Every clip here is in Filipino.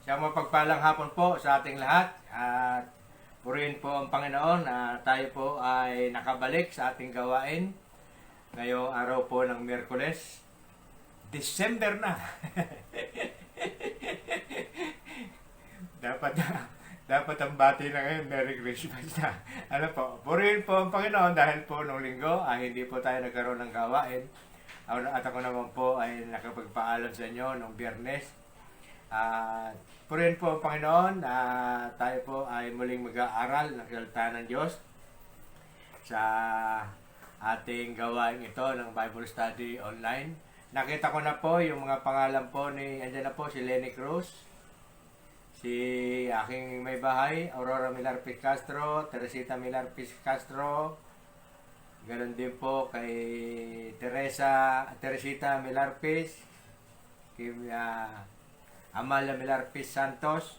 Sa mapagpalang hapon po sa ating lahat at purihin po ang Panginoon na tayo po ay nakabalik sa ating gawain ngayong araw po ng Miyerkules. December na! dapat dapat ang bati na ngayon, Merry Christmas na. Ano po, purihin po ang Panginoon dahil po nung linggo ay hindi po tayo nagkaroon ng gawain. At ako naman po ay nakapagpaalam sa inyo nung Biyernes. Purihin po ang Panginoon na tayo po ay muling mag-aaral ng salita ng Diyos sa ating gawain ito ng Bible Study online. Nakita ko na po yung mga pangalan po andyan na po si Lenny Cruz, si aking may bahay, Aurora Milarpis Castro, Teresita Milarpis Castro, ganon din po kay Teresita Milarpis, kay Amalia Milarpis Santos,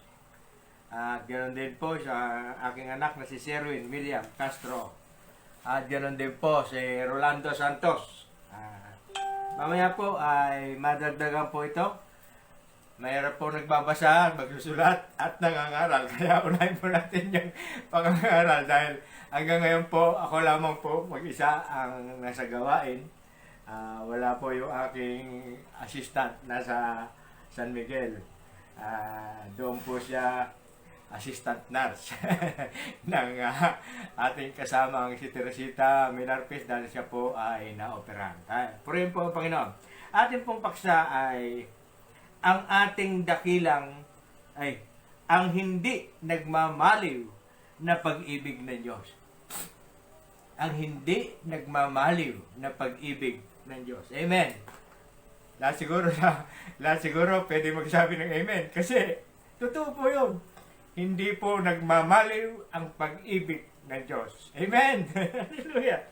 at ganon din po sa aking anak na si Sherwin William Castro, at ganon din po si Rolando Santos. Mamaya po ay madagdagan po ito. Mayroon po nagbabasa, magsusulat at nangangaral. Kaya unahin po natin yung pangangaral dahil hanggang ngayon po ako lamang po mag-isa ang nasa gawain. Wala po yung aking assistant nasa San Miguel. Doon po siya assistant nurse ng ating kasamang si Teresita Milarpis dahil siya po ay naoperahan. Purihin po ang Panginoon. Ating pong paksa ay ang ating dakilang ay ang hindi nagmamaliw na pag-ibig ng Diyos. Ang hindi nagmamaliw na pag-ibig ng Diyos. Amen. Lahat siguro pwede magsabi ng amen kasi totoo po yun. Hindi po nagmamaliw ang pag-ibig ng Diyos. Amen. Hallelujah.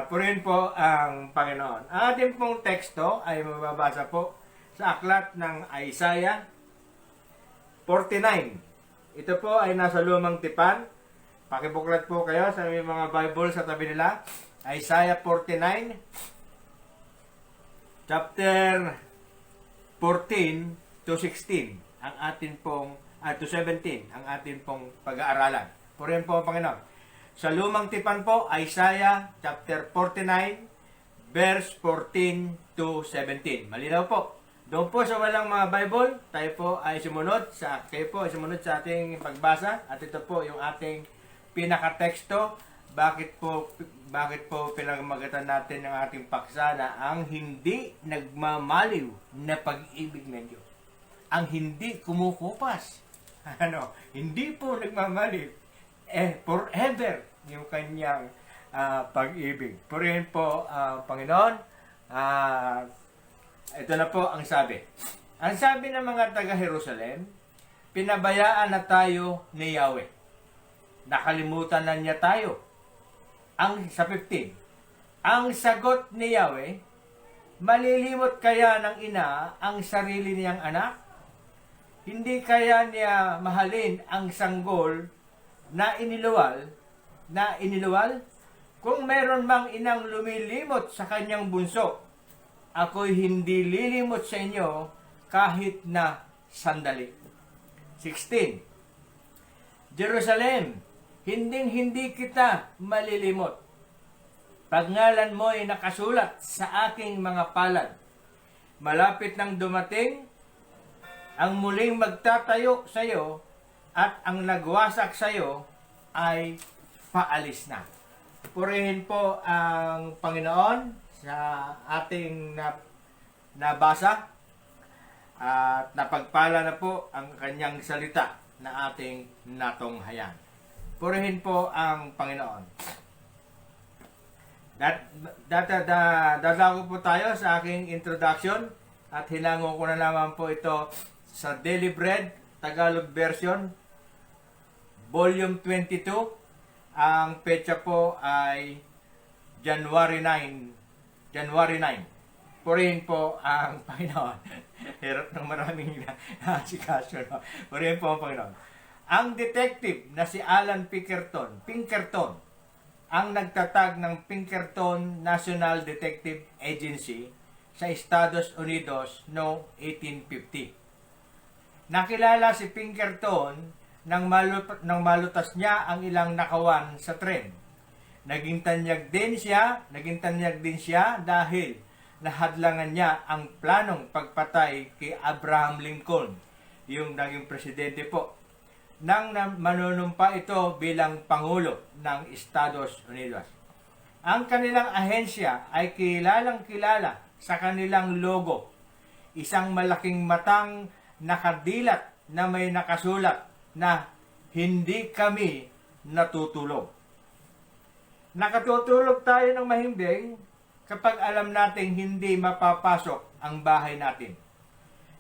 Purihin po ang Panginoon. Ang ating pong teksto ay mababasa po sa aklat ng Isaiah 49. Ito po ay nasa lumang tipan. Pakibuklat po kayo sa mga Bible sa tabi nila. Isaiah 49, chapter 14 to 16. Ang atin pong, to 17, ang atin pong pag-aaralan. Purihin po ang Panginoon. Sa lumang tipan po, Isaiah chapter 49, verse 14 to 17. Malinaw po. Doon po sa walang mga Bible, kayo po ay sumunod sa ating pagbasa. At ito po yung ating pinakateksto. Bakit po pinagmagatan natin ng ating paksa na ang hindi nagmamaliw na pag-ibig ng Diyos. Ang hindi kumukupas. Hindi po nagmamaliw. Forever yung kanyang pag-ibig. Purihin po ang Panginoon. Ito na po ang sabi. Ang sabi ng mga taga-Jerusalem, pinabayaan na tayo ni Yahweh. Nakalimutan na niya tayo. Sa 15, ang sagot ni Yahweh, malilimot kaya ng ina ang sarili niyang anak? Hindi kaya niya mahalin ang sanggol na iniluwal? Kung meron mang inang lumilimot sa kanyang bunso, ako'y hindi lilimot sa inyo kahit na sandali. 16. Jerusalem, hindi kita malilimot. Pagngalan mo ay nakasulat sa aking mga palad. Malapit nang dumating ang muling magtatayo sa iyo at ang nagwasak sa iyo ay paalis na. Purihin po ang Panginoon sa ating nabasa at napagpala na po ang kanyang salita na ating natunghayan. Purihin po ang Panginoon. Dadako po tayo sa aking introduction at hinango ko na naman po ito sa Daily Bread, Tagalog version, volume 22. Ang petsa po ay January 9. Purihin po ang Panginoon. Hirap ng maraming nasikaso. No? Purihin po ang Panginoon. Ang detective na si Alan Pinkerton, ang nagtatag ng Pinkerton National Detective Agency sa Estados Unidos noong 1850. Nakilala si Pinkerton nang malutas niya ang ilang nakawan sa tren. Naging tanyag din siya dahil nahadlangan niya ang planong pagpatay kay Abraham Lincoln, yung naging presidente po, nang manunumpa ito bilang Pangulo ng Estados Unidos. Ang kanilang ahensya ay kilalang-kilala sa kanilang logo, isang malaking matang nakadilat na may nakasulat na hindi kami natutulog. Nakatutulog tayo ng mahimbing kapag alam nating hindi mapapasok ang bahay natin.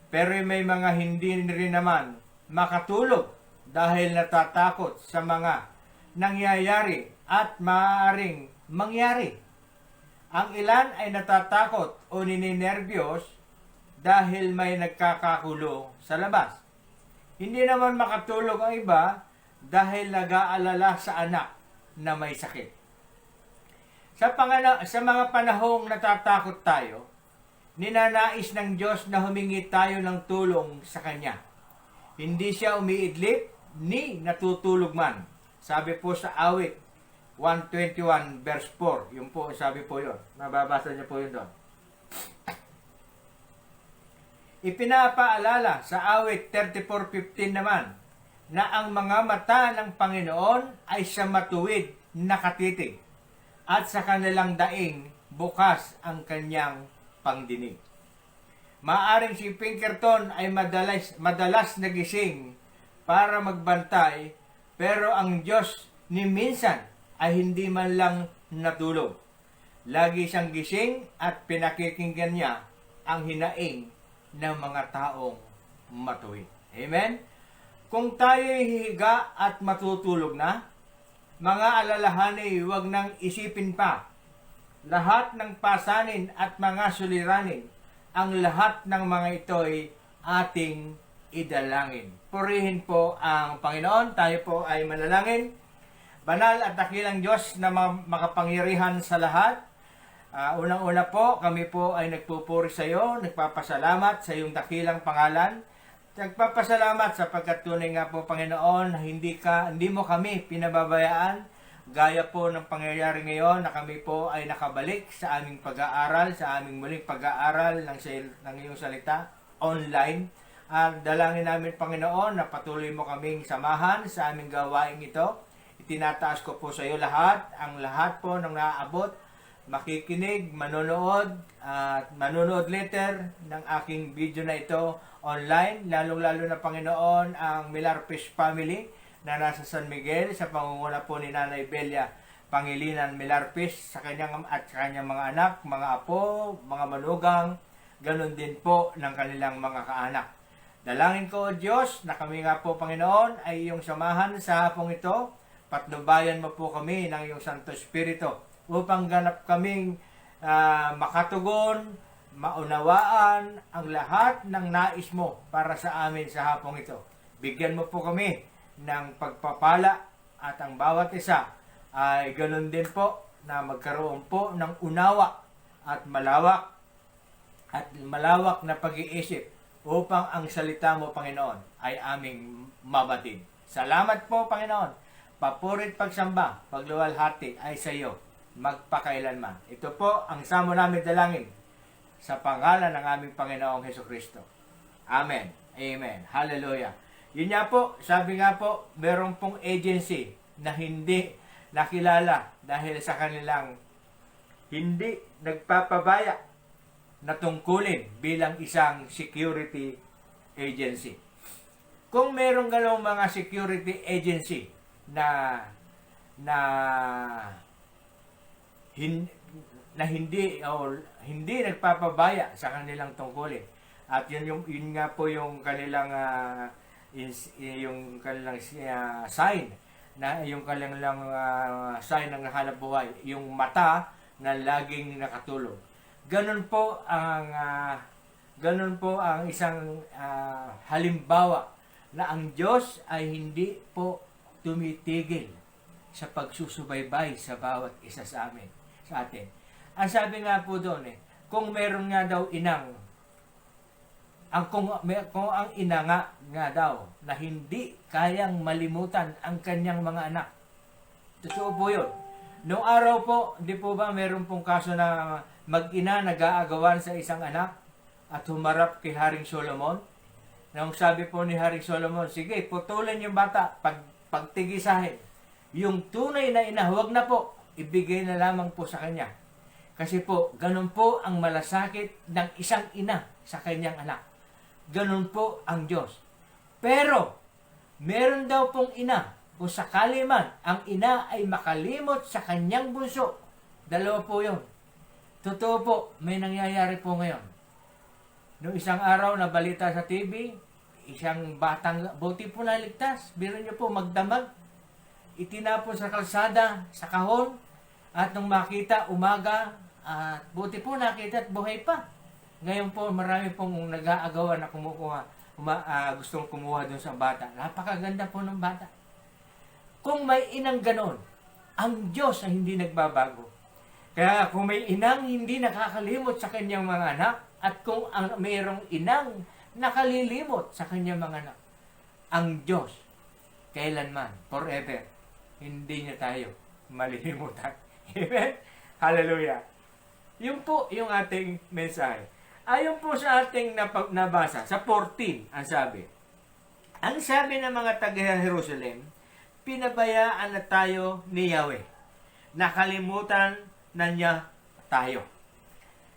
Pero may mga hindi rin naman makatulog dahil natatakot sa mga nangyayari at maaaring mangyari. Ang ilan ay natatakot o nininerbiyos dahil may nagkakagulo sa labas. Hindi naman makatulog ang iba dahil nag-aalala sa anak na may sakit. Sa mga panahong natatakot tayo, ninanais ng Diyos na humingi tayo ng tulong sa Kanya. Hindi siya umiidlip ni natutulog man. Sabi po sa awit 121 verse 4. Yun po, sabi po yun. Mababasa niyo po yun doon. Ipinapaalala sa awit 34:15 naman na ang mga mata ng Panginoon ay sa matuwid nakatitig at sa kanilang daing bukas ang kanyang pangdinig. Maaring si Pinkerton ay madalas nagising para magbantay, pero ang Diyos ni minsan ay hindi man lang natulog. Lagi siyang gising at pinakikinggan niya ang hinaing ng mga taong matuwid. Amen? Kung tayo'y hihiga at matutulog na, mga alalahanin, huwag nang isipin pa. Lahat ng pasanin at mga suliranin, ang lahat ng mga ito'y ating idalangin. Purihin po ang Panginoon. Tayo po ay manalangin. Banal at dakilang Diyos na makapangyarihan sa lahat, unang-una po, kami po ay nagpupuri sa iyo, nagpapasalamat sa iyong dakilang pangalan. Nagpapasalamat sapagkat tunay nga po, Panginoon, hindi mo kami pinababayaan. Gaya po ng pangyayari ngayon na kami po ay nakabalik sa aming pag-aaral, sa aming muling pag-aaral ng iyong salita online. Dalangin namin, Panginoon, na patuloy mo kaming samahan sa aming gawain ito. Itinataas ko po sa iyo ang lahat po ng naaabot, makikinig, manonood, at manonood later ng aking video na ito online, lalong-lalo na, Panginoon, ang Milarpis family na nasa San Miguel sa pangunguna po ni Nanay Belia Pangilinan Milarpis sa kanyang mga anak, mga apo, mga manugang, ganun din po ng kanilang mga kaanak. Dalangin ko, O Diyos, na kami nga po, Panginoon, ay iyong samahan sa hapong ito. Patnubayan mo po kami ng iyong Santo Espiritu upang ganap kaming makatugon, maunawaan ang lahat ng nais mo para sa amin sa hapong ito. Bigyan mo po kami ng pagpapala at ang bawat isa ay ganun din po na magkaroon po ng unawa at malawak na pag-iisip upang ang salita mo, Panginoon, ay aming mabatid. Salamat po, Panginoon. Papurit pagsamba, pagluwalhati ay sa iyo magpakailanman. Ito po ang samo namin dalangin sa pangalan ng aming Panginoong Hesukristo. Amen. Amen. Hallelujah. Yun nga po, sabi nga po, meron pong agency na hindi nakilala dahil sa kanilang hindi nagpapabaya na tungkulin bilang isang security agency. Kung meron galong mga security agency na hindi nagpapabaya sa kanilang tungkulin. At yun nga po yung kanilang sign na yung kanilang sign ng hanap buhay, yung mata na laging nakatulog. Ganun po ang isang halimbawa na ang Diyos ay hindi po tumitigil sa pagsusubaybay sa bawat isa sa atin. Ang sabi nga po doon, kung meron nga daw inang kung ang ina nga daw na hindi kayang malimutan ang kanyang mga anak. Totoo po yun. Noong araw po, di po ba meron pong kaso na mag-ina nag-aagawan sa isang anak at humarap kay Haring Solomon? Nang sabi po ni Haring Solomon, sige, putulin yung bata, pagtigisahin. Yung tunay na ina, huwag na po, ibigay na lamang po sa kanya. Kasi po, ganun po ang malasakit ng isang ina sa kanyang anak. Ganun po ang Diyos. Pero, meron daw pong ina, kung sakali man ang ina ay makalimot sa kanyang bunso. Dalawa po yun. Totoo po, may nangyayari po ngayon. Noong isang araw na balita sa TV, isang batang, buti po naligtas. Biro niyo po, magdamag. Itinapon sa kalsada, sa kahon. At nung makita, umaga, at buti po nakita at buhay pa. Ngayon po, marami pong nag-aagawan na gustong kumuha dun sa bata. Napakaganda po ng bata. Kung may inang ganon, ang Diyos ay hindi nagbabago. Kaya kung may inang hindi nakakalimot sa kanyang mga anak, at kung mayroong inang nakalilimot sa kanyang mga anak, ang Diyos, kailanman, forever, hindi niya tayo malilimutan. Amen? Hallelujah. Yun po yung ating mensahe. Ayon po sa ating nabasa, sa 14, ang sabi. Ang sabi ng mga taga-Jerusalem, pinabayaan na tayo ni Yahweh. Nakalimutan na niya tayo.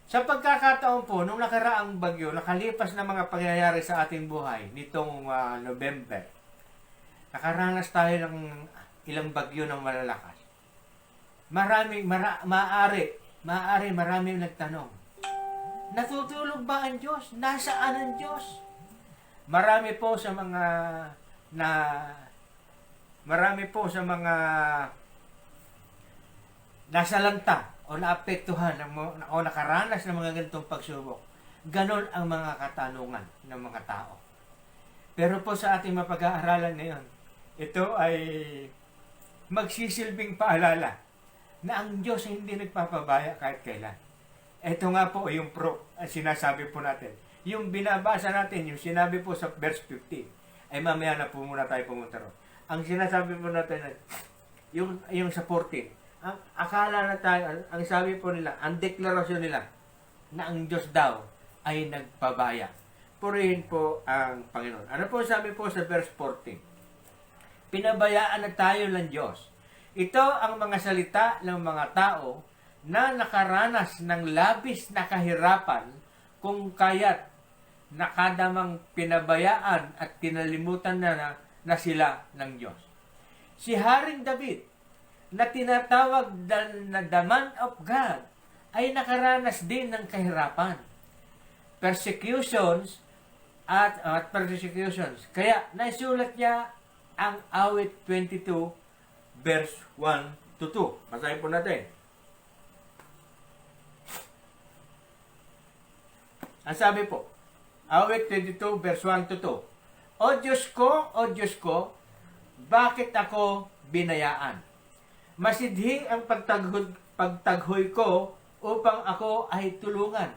Sa pagkakataon po, nung nakaraang bagyo, nakalipas na mga pangyayari sa ating buhay, nitong November, nakaranas tayo ng ilang bagyo ng malalakas. Maraming nagtanong, natutulog ba ang Diyos? Nasaan ang Diyos? Marami po sa mga nasalanta o naapektuhan o nakaranas ng mga ganitong pagsubok. Ganon ang mga katanungan ng mga tao. Pero po sa ating mapag-aaralan ngayon, ito ay magsisilbing paalala na ang Diyos hindi nagpapabaya kahit kailan. Ito nga po yung sinasabi po natin. Yung binabasa natin, yung sinabi po sa verse 15, ay mamaya na po muna tayo pumunta ron. Ang sinasabi po natin, yung sa 14, ang akala na tayo, ang sabi po nila, ang deklarasyon nila, na ang Diyos daw ay nagpabaya. Purihin po ang Panginoon. Ano po sabi po sa verse 14? Pinabayaan na tayo ng Diyos. Ito ang mga salita ng mga tao na nakaranas ng labis na kahirapan kung kaya't nakadamang pinabayaan at kinalimutan na sila ng Diyos. Si Haring David, na tinatawag na the man of God, ay nakaranas din ng kahirapan, persecutions at persecutions. Kaya naisulat niya ang awit 22 verse 1 to 2. Basahin po natin. Ang sabi po, awit 22 verse 1 to 2. O Diyos ko, bakit ako binayaan? Masidhi ang pagtaghoy ko upang ako ay tulungan.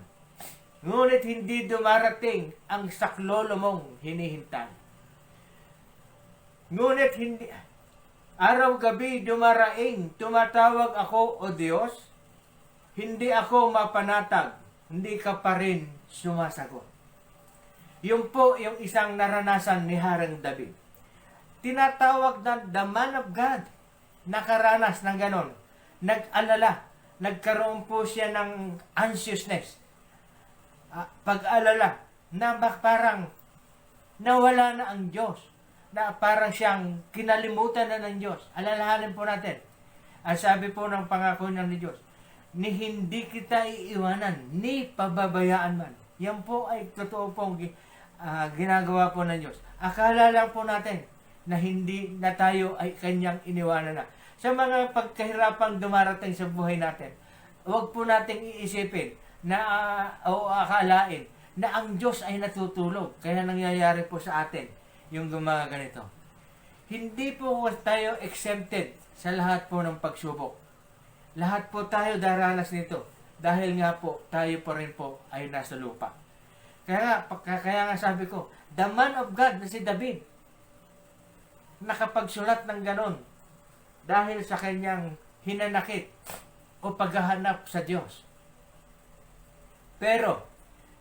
Ngunit hindi dumarating ang saklolo mong hinihintay. Ngunit hindi, araw-gabi dumaraing, tumatawag ako, O Diyos, hindi ako mapanatag, hindi ka pa rin sumasagot. Yun po yung isang naranasan ni Haring David. Tinatawag na the man of God, nakaranas ng ganon, nag-alala, nagkaroon po siya ng anxiousness, pag-alala, na parang nawala na ang Diyos, na parang siyang kinalimutan na ng Diyos. Alalahanin po natin, ang sabi po ng pangako ng Diyos, ni hindi kita iiwanan, ni pababayaan man. Yan po ay totoo pong ginagawa po ng Diyos. Akala lang po natin na hindi na tayo ay kanyang iniwanan na. Sa mga pagkahirapang dumarating sa buhay natin, huwag po nating iisipin na o akalain na ang Diyos ay natutulog. Kaya nangyayari po sa atin yung mga ganito. Hindi po tayo exempted sa lahat po ng pagsubok. Lahat po tayo daranas nito dahil nga po tayo pa rin po ay nasa lupa. Kaya nga sabi ko, the man of God na si David, nakapagsulat ng ganon dahil sa kanyang hinanakit o paghahanap sa Diyos. Pero,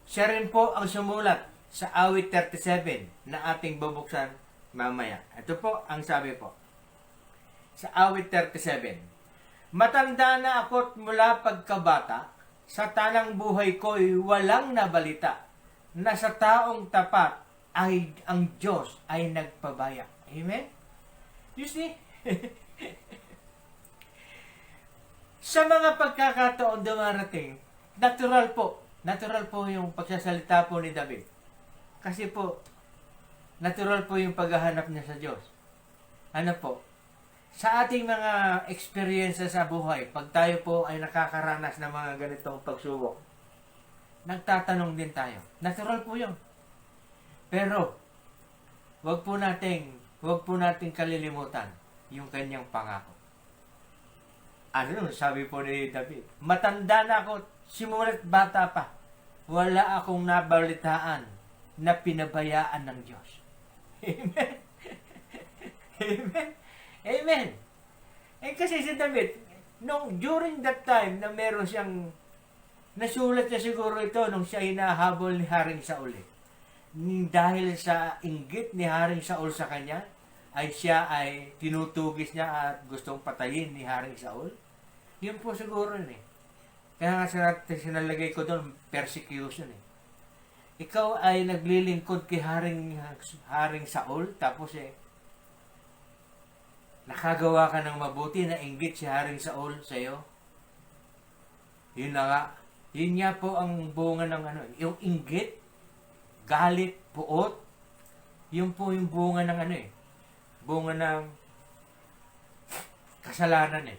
siya rin po ang sumulat sa awit 37 na ating bubuksan mamaya. Ito po ang sabi po. Sa awit 37, matanda na ako't mula pagkabata, sa tanang buhay ko'y walang nabalita, na sa taong tapat ay ang Diyos ay nagpabaya. Amen? You see? Sa mga pagkakataon dumarating, natural po yung pagsasalita po ni David. Kasi po, natural po yung paghahanap niya sa Diyos. Ano po? Sa ating mga experiences sa buhay, pag tayo po ay nakakaranas ng mga ganitong pagsubok, nagtatanong din tayo. Natural po yun. Pero, wag po nating kalilimutan yung kanyang pangako. Ano sabi po ni David? Matanda na ako, simulat bata pa. Wala akong nabalitaan na pinabayaan ng Diyos. Amen? Amen? Amen? Kasi si David, during that time na meron siyang, nasulat niya siguro ito nung siya hinahabol ni Haring Saul. Dahil sa inggit ni Haring Saul sa kanya, siya ay tinutugis niya at gustong patayin ni Haring Saul. Yun po siguro Kaya nga sinalagay ko doon, persecution Ikaw ay naglilingkod kay Haring Saul, tapos nakagawa ka ng mabuti na inggit si Haring Saul sa iyo. Yun na nga. Yun nga po ang bunga ng yung inggit, galit, puot. Yun po yung bunga ng bunga ng kasalanan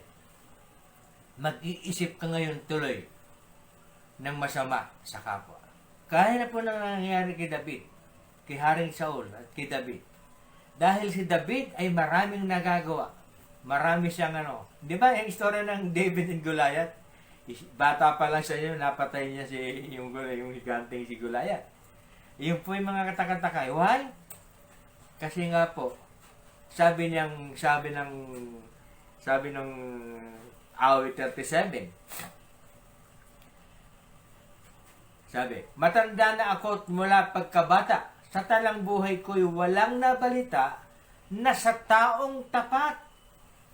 Mag-iisip ka ngayon tuloy ng masama sa kapwa. Kaya na po nangyayari kay David, kay Haring Saul at kay David. Dahil si David ay maraming nagagawa. Marami siyang Di ba yung istorya ng David and Goliath? Bata pa lang siya napatay niya yung higanteng si Goliath. Yun po yung mga katakataka. Why? Kasi nga po, sabi ng awit 37. Sabi, matanda na ako't mula pagkabata, sa talang buhay ko'y walang nabalita na sa taong tapat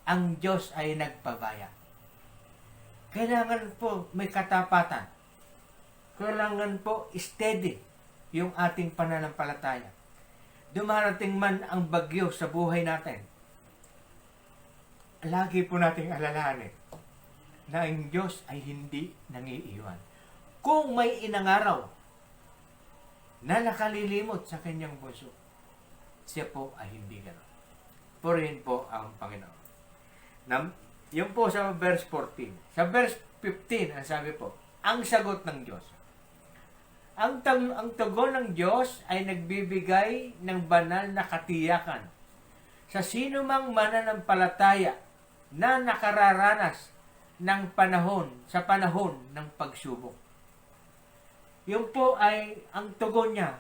ang Diyos ay nagpabaya. Kailangan po may katapatan. Kailangan po steady yung ating pananampalataya. Dumarating man ang bagyo sa buhay natin, lagi po nating alalahanin na ang Diyos ay hindi nangiiwan. Kung may inangaraw na nakalilimot sa kanyang puso, siya po ay hindi gano'n. Purihin po ang Panginoon. Yung po sa verse 14. Sa verse 15, ang sabi po, ang sagot ng Diyos. Ang tugon ng Diyos ay nagbibigay ng banal na katiyakan sa sino mang mananampalataya na nakararanas sa panahon ng pagsubok. Yung po ay ang tugon niya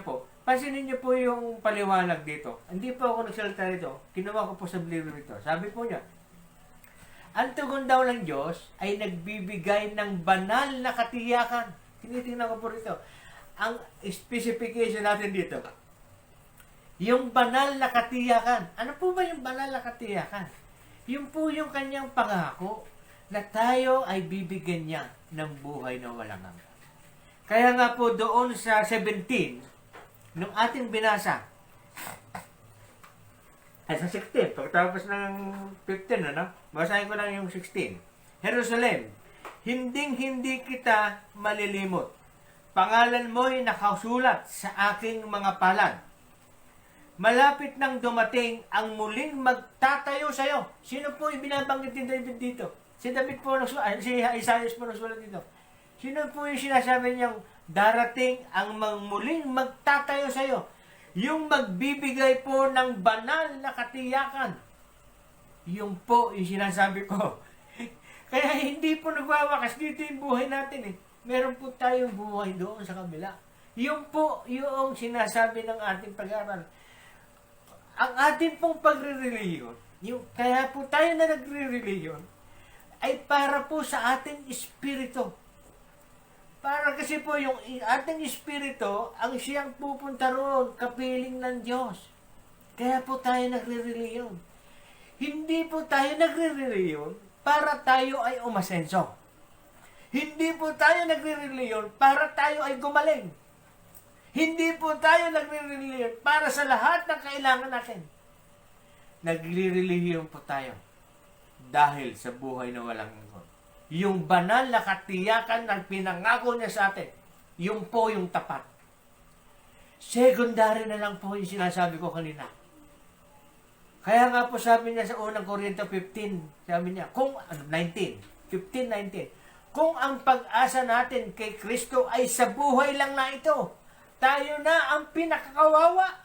po. Pansinin niyo po yung paliwanag dito. Hindi po ako nagsalita dito. Kinuha ko po sa Bible ito. Sabi po niya, ang tugon daw ng Diyos ay nagbibigay ng banal na katiyakan. Tinitingnan ko po rito. Ang specification natin dito, yung banal na katiyakan. Ano po ba yung banal na katiyakan? Yung po yung kanyang pangako na tayo ay bibigyan niya ng buhay na walang hanggan. Kaya nga po doon sa 17, nung ating binasa, ay sa 16, pagkatapos ng 15, basahin ko lang yung 16. Jerusalem, hinding-hindi kita malilimot. Pangalan mo'y nakasulat sa aking mga palad. Malapit nang dumating ang muling magtatayo sa'yo. Sino po yung binabanggit ni David dito? Si David po, si Isaiah po nagsulat dito. Sino po yung sinasabi niyang darating ang muling magtatayo sa'yo? Yung magbibigay po ng banal na katiyakan. Yung po yung sinasabi ko. Kaya hindi po nagwawakas dito yung buhay natin Meron po tayong buhay doon sa kabila. Yung po, yung sinasabi ng ating pag-aaral. Ang ating pong pagre-reliyon, yung, kaya po tayo na nagre-reliyon, ay para po sa ating espiritu. Para kasi po yung ating espiritu, ang siyang pupunta roon, kapiling ng Diyos. Kaya po tayo nagre-reliyon. Hindi po tayo nagre-reliyon para tayo ay umasenso. Hindi po tayo nagre-reliyon para tayo ay gumaling. Hindi po tayo nagre-reliyon para sa lahat ng kailangan natin. Nagre-reliyon po tayo dahil sa buhay na walang hanggan. Yung banal na katiyakan ng pinangako niya sa atin, yung po yung tapat. Secondary na lang po yung sinasabi ko kanina. Kaya nga po sabi niya sa unang Korinto 15, sabi niya, kung 15:19, kung ang pag-asa natin kay Kristo ay sa buhay lang na ito, tayo na ang pinakakawawa.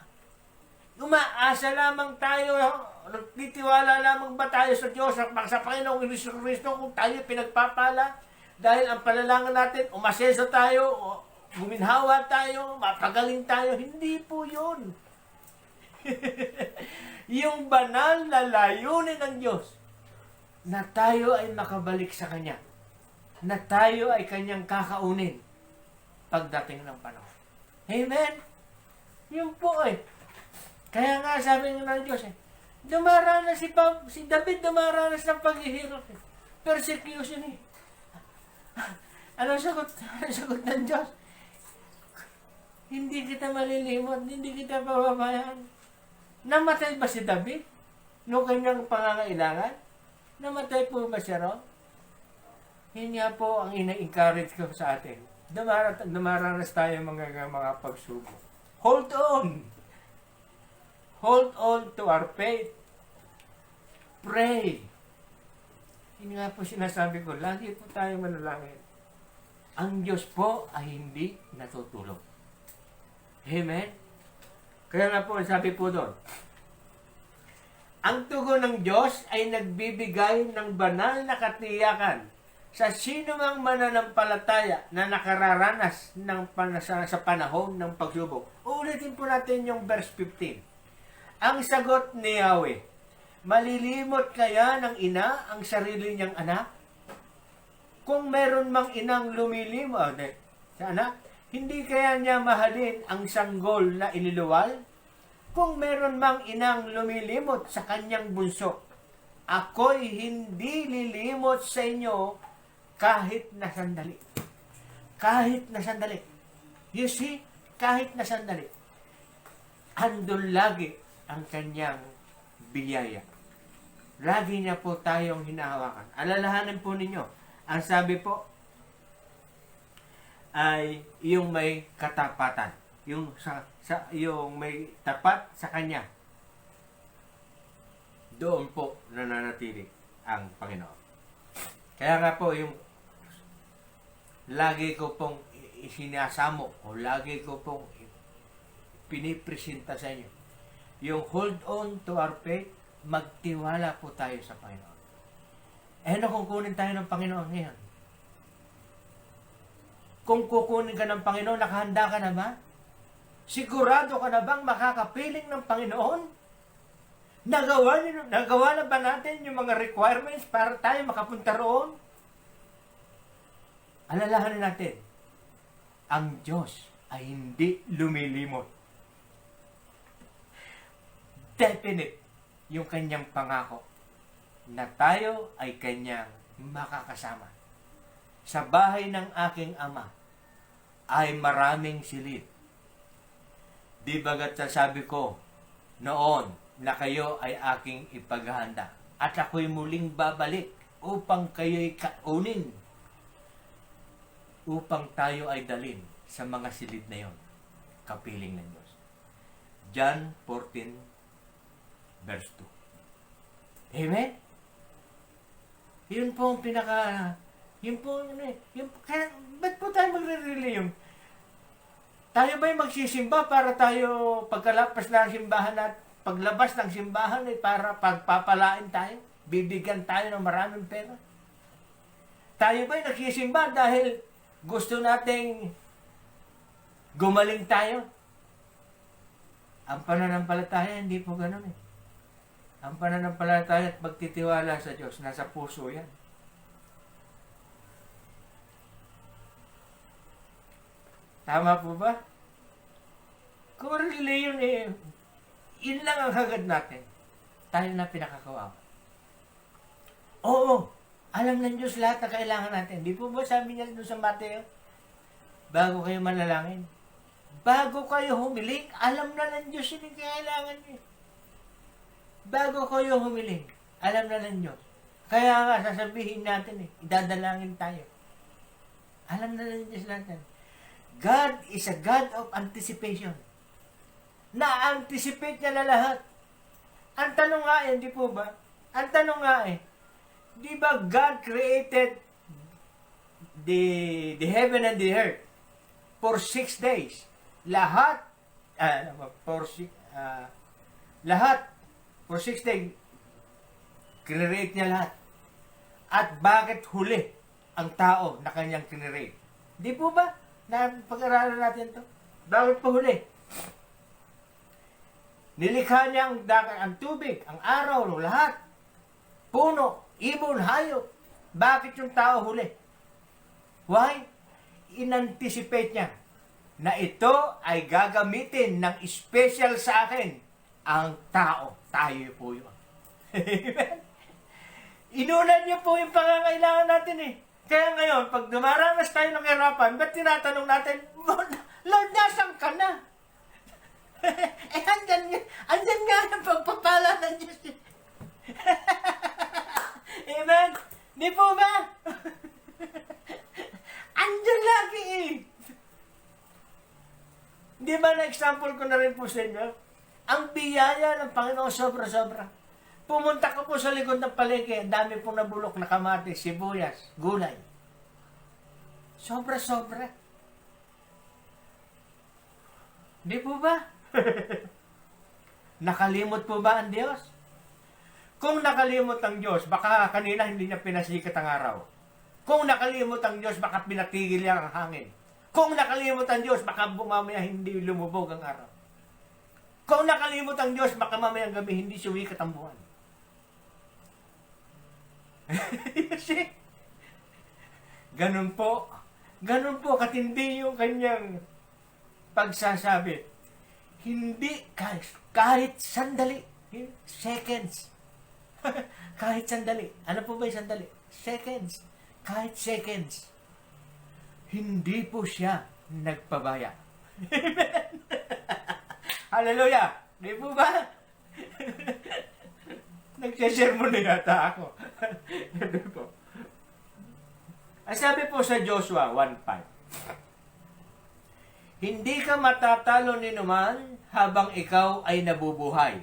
Umaasa lamang tayo, nagtitiwala lamang ba tayo sa Diyos at sa Panginoong Kristo kung tayo pinagpapala dahil ang palalangan natin, umasenso tayo, guminhawa tayo, mapagaling tayo. Hindi po yun. Yung banal na layunin ng Diyos na tayo ay makabalik sa Kanya, na tayo ay Kanyang kakaunin pagdating ng panahon. Amen? Yun po eh. Kaya nga sabi ng Diyos dumaranas si David dumaranas ng paghihirap eh. Persecution eh. Anong sagot? Anong sagot ng Diyos? Hindi kita malilimot, hindi kita pababayaan. Namatay ba si David? Noong kanyang pangangailangan? Namatay po ba siya ron? Yun nga po ang ina-encourage ko sa atin. Dumaranas tayo mga pagsubok. Hold on! Hold on to our faith. Pray. Yun nga po sinasabi ko, lagi po tayo manalangin. Ang Diyos po ay hindi natutulog. Amen? Kaya nga po, sabi po doon, ang tugon ng Diyos ay nagbibigay ng banal na katiyakan sa sino mang mananampalataya na nakararanas sa panahon ng pagsubok. Ulitin po natin yung verse 15. Ang sagot ni Yahweh, malilimot kaya ng ina ang sarili niyang anak? Kung meron mang inang lumilimot sa anak, hindi kaya niya mahalin ang sanggol na iniluwal? Kung meron mang inang lumilimot sa kanyang bunso, ako'y hindi lilimot sa inyo kahit na sandali. Kahit na sandali. You see, kahit na sandali. Andun lagi ang kanyang biyaya. Lagi niya po tayong hinahawakan. Alalahanan po ninyo, ang sabi po ay yung may katapatan. Yung may tapat sa kanya. Doon po nananatili ang Panginoon. Kaya nga po yung lagi ko pong isinasamo o lagi ko pong pinipresenta sa inyo. Yung hold on to our faith, magtiwala po tayo sa Panginoon. Ano kung kunin tayo ng Panginoon ngayon? Kung kukunin ka ng Panginoon, nakahanda ka na ba? Sigurado ka na bang makakapiling ng Panginoon? Nagawa na ba natin yung mga requirements para tayo makapunta roon? Alalahanin natin, ang Diyos ay hindi lumilimot. Definite yung kanyang pangako na tayo ay kanyang makakasama. Sa bahay ng aking ama ay maraming silid. Di bagat sasabi ko noon na kayo ay aking ipaghahanda at ako'y muling babalik upang kayo'y kaunin, upang tayo ay dalin sa mga silid na yon, kapiling ng Diyos. John 14 verse 2. Amen? Yun po ang kaya, ba't po tayo magre-religion? Tayo ba'y magsisimba para tayo pagkalabas ng simbahan at paglabas ng simbahan ay para pagpapalain tayo? Bibigyan tayo ng maraming pera? Tayo ba'y nagsisimba dahil gusto nating gumaling tayo. Ang pananampalataya, hindi po ganun eh. Ang pananampalataya at pagtitiwala sa Diyos, nasa puso yan. Tama po ba? Kung really yun eh, yun lang ang hagad natin. Tayo na pinakakawawa. Oo, alam ng Diyos lahat na kailangan natin. Di po ba sabi niya doon sa Mateo? Bago kayo manalangin, bago kayo humiling, alam na ng Diyos yun yung kailangan niyo. Bago kayo humiling, alam na ng Diyos. Kaya nga, sasabihin natin idadalangin tayo. Alam na ng Diyos natin. God is a God of anticipation. Na-anticipate niya na lahat. Ang tanong nga di po ba? Ang tanong nga di ba God created the heaven and the earth for 6 days? Lahat, lahat, for 6 days, create niya lahat. At bakit huli ang tao na kanyang kinirate? Di po ba? Na pag-aralan natin to. Bakit pa huli? Nilikha niya ang dagat, ang tubig, ang araw, lahat. Puno, ibon, hayop. Bakit yung tao huli? Why? In-anticipate niya na ito ay gagamitin ng special sa akin ang tao. Tayo po yun. Inunan niyo po yung pangangailangan natin Kaya ngayon, pag dumaranas tayo ng hirapan, ba't tinatanong natin, Lord, nasan ka na? Andyan nga ang pagpapala ng Diyos. Amen? Di po ba? Andyan lagi Di ba na-example ko na rin po sa inyo? Ang biyaya ng Panginoon sobra-sobra. Pumunta ko po sa likod ng palengke, dami pong nabulok na kamatis, sibuyas, gulay. Sobra-sobra. Di po ba? Nakalimot po ba ang Diyos? Kung nakalimot ang Diyos, baka kanina hindi niya pinasikat ang araw. Kung nakalimot ang Diyos, baka pinatigil niya ang hangin. Kung nakalimot ang Diyos, baka mamaya hindi lumubog ang araw. Kung nakalimot ang Diyos, baka mamayang gabi hindi sumikat ang buwan. Ganun po katindi yung kanyang pagsasabi. Hindi kahit sandali, seconds. Kahit sandali. Ano po ba yung sandali? Seconds. Kahit seconds. Hindi po siya nagpabaya. Hallelujah! Di po ba? Nagsisermon na yata ako. Po. Ang sabi po sa Joshua 1:5, hindi ka matatalo ni numan habang ikaw ay nabubuhay.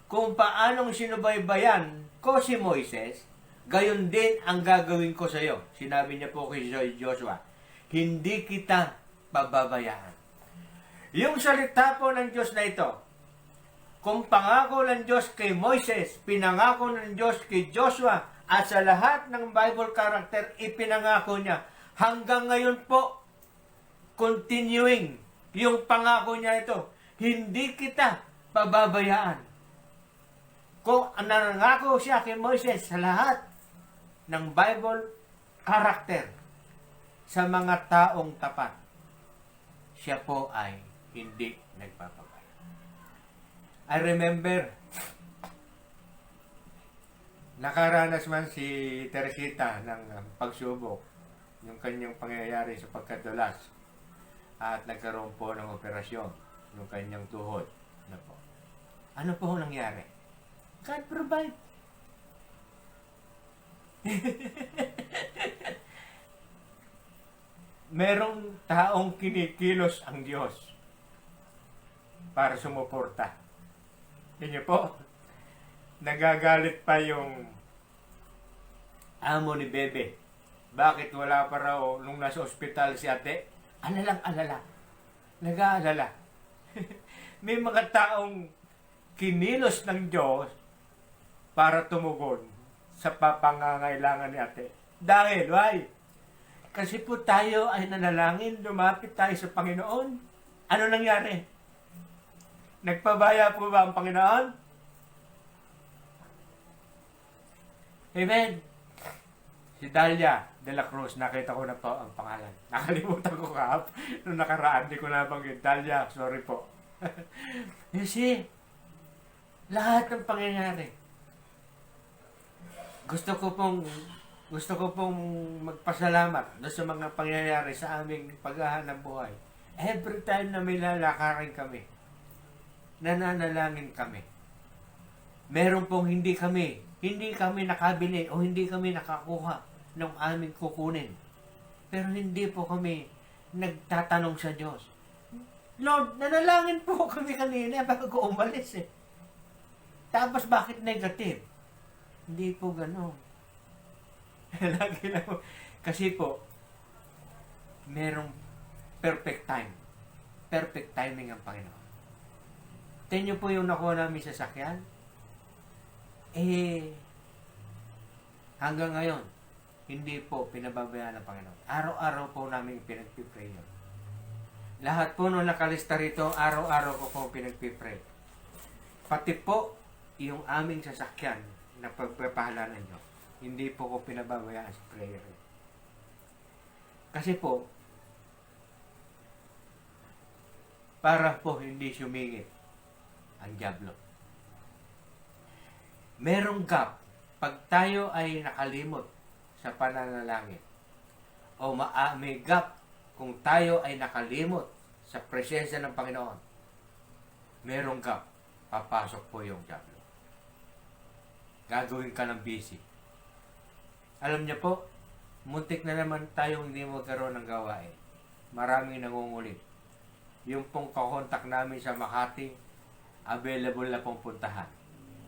Kung paanong sinubaybayan ko si Moises, gayon din ang gagawin ko sa iyo. Sinabi niya po kay Joshua, hindi kita pababayaan. Yung salita po ng Diyos na ito, kung pangako ng Diyos kay Moises, pinangako ng Diyos kay Joshua, at sa lahat ng Bible character, ipinangako niya. Hanggang ngayon po, continuing yung pangako niya ito. Hindi kita pababayaan. Kung nangako siya kay Moises sa lahat ng Bible character, sa mga taong tapat, siya po ay hindi nagpapabaya. I remember, nakaranas man si Teresita ng pagsubok, yung kanyang pangyayari sa pagkadulas, at nagkaroon po ng operasyon, yung kanyang tuhod. Ano po nangyari? God provide. Merong taong kinikilos ang Diyos para sumuporta. Yun niyo po, nagagalit pa yung amo ni Bebe. Bakit wala pa raw nung nasa ospital si ate? Alala. Nag-aalala. May mga taong kinilos ng Diyos para tumugon sa pangangailangan ni ate. Dahil, why? Kasi po tayo ay nanalangin, lumapit tayo sa Panginoon. Ano nangyari? Nagpabaya po ba ang Panginoon? Amen. Si Dalia de la Cruz, nakita ko na po ang pangalan. Nakalimutan ko nung nakaraan, di ko nabanggit. Dalia, sorry po. You see, lahat ng pangyayari. Gusto ko pong magpasalamat doon sa mga pangyayari sa aming paghahanap buhay. Every time na may lalakarin kami, nananalangin kami. Meron pong hindi kami nakabili o hindi kami nakakuha ng aming kukunin. Pero hindi po kami nagtatanong sa Diyos. Lord, nanalangin po kami kanina bago umalis eh. Tapos bakit negative? Hindi po gano'n. Lagi lang po. Kasi po, merong perfect time. Perfect timing ang Panginoon. Tingnan niyo po yung nakuha namin sa sakyan. Hanggang ngayon, hindi po pinababayaan ng Panginoon. Araw-araw po namin pinagpipray yun. Lahat po nung nakalista rito, araw-araw ko po pinagpipray. Pati po yung aming sasakyan na pagpapahalanan nyo, hindi po ko pinababayaan sa prayer. Kasi po, para po hindi sumingit ang dyablo. Merong gap pag tayo ay nakalimot sa pananalangin. O may gap kung tayo ay nakalimot sa presensya ng Panginoon. Merong gap, papasok po yung dyablo. Gagawin ka ng busy. Alam niyo po, muntik na naman tayong hindi magkaroon ng gawain. Maraming nangungulit. Yung pong kakontak namin sa Makati, available na pong puntahan.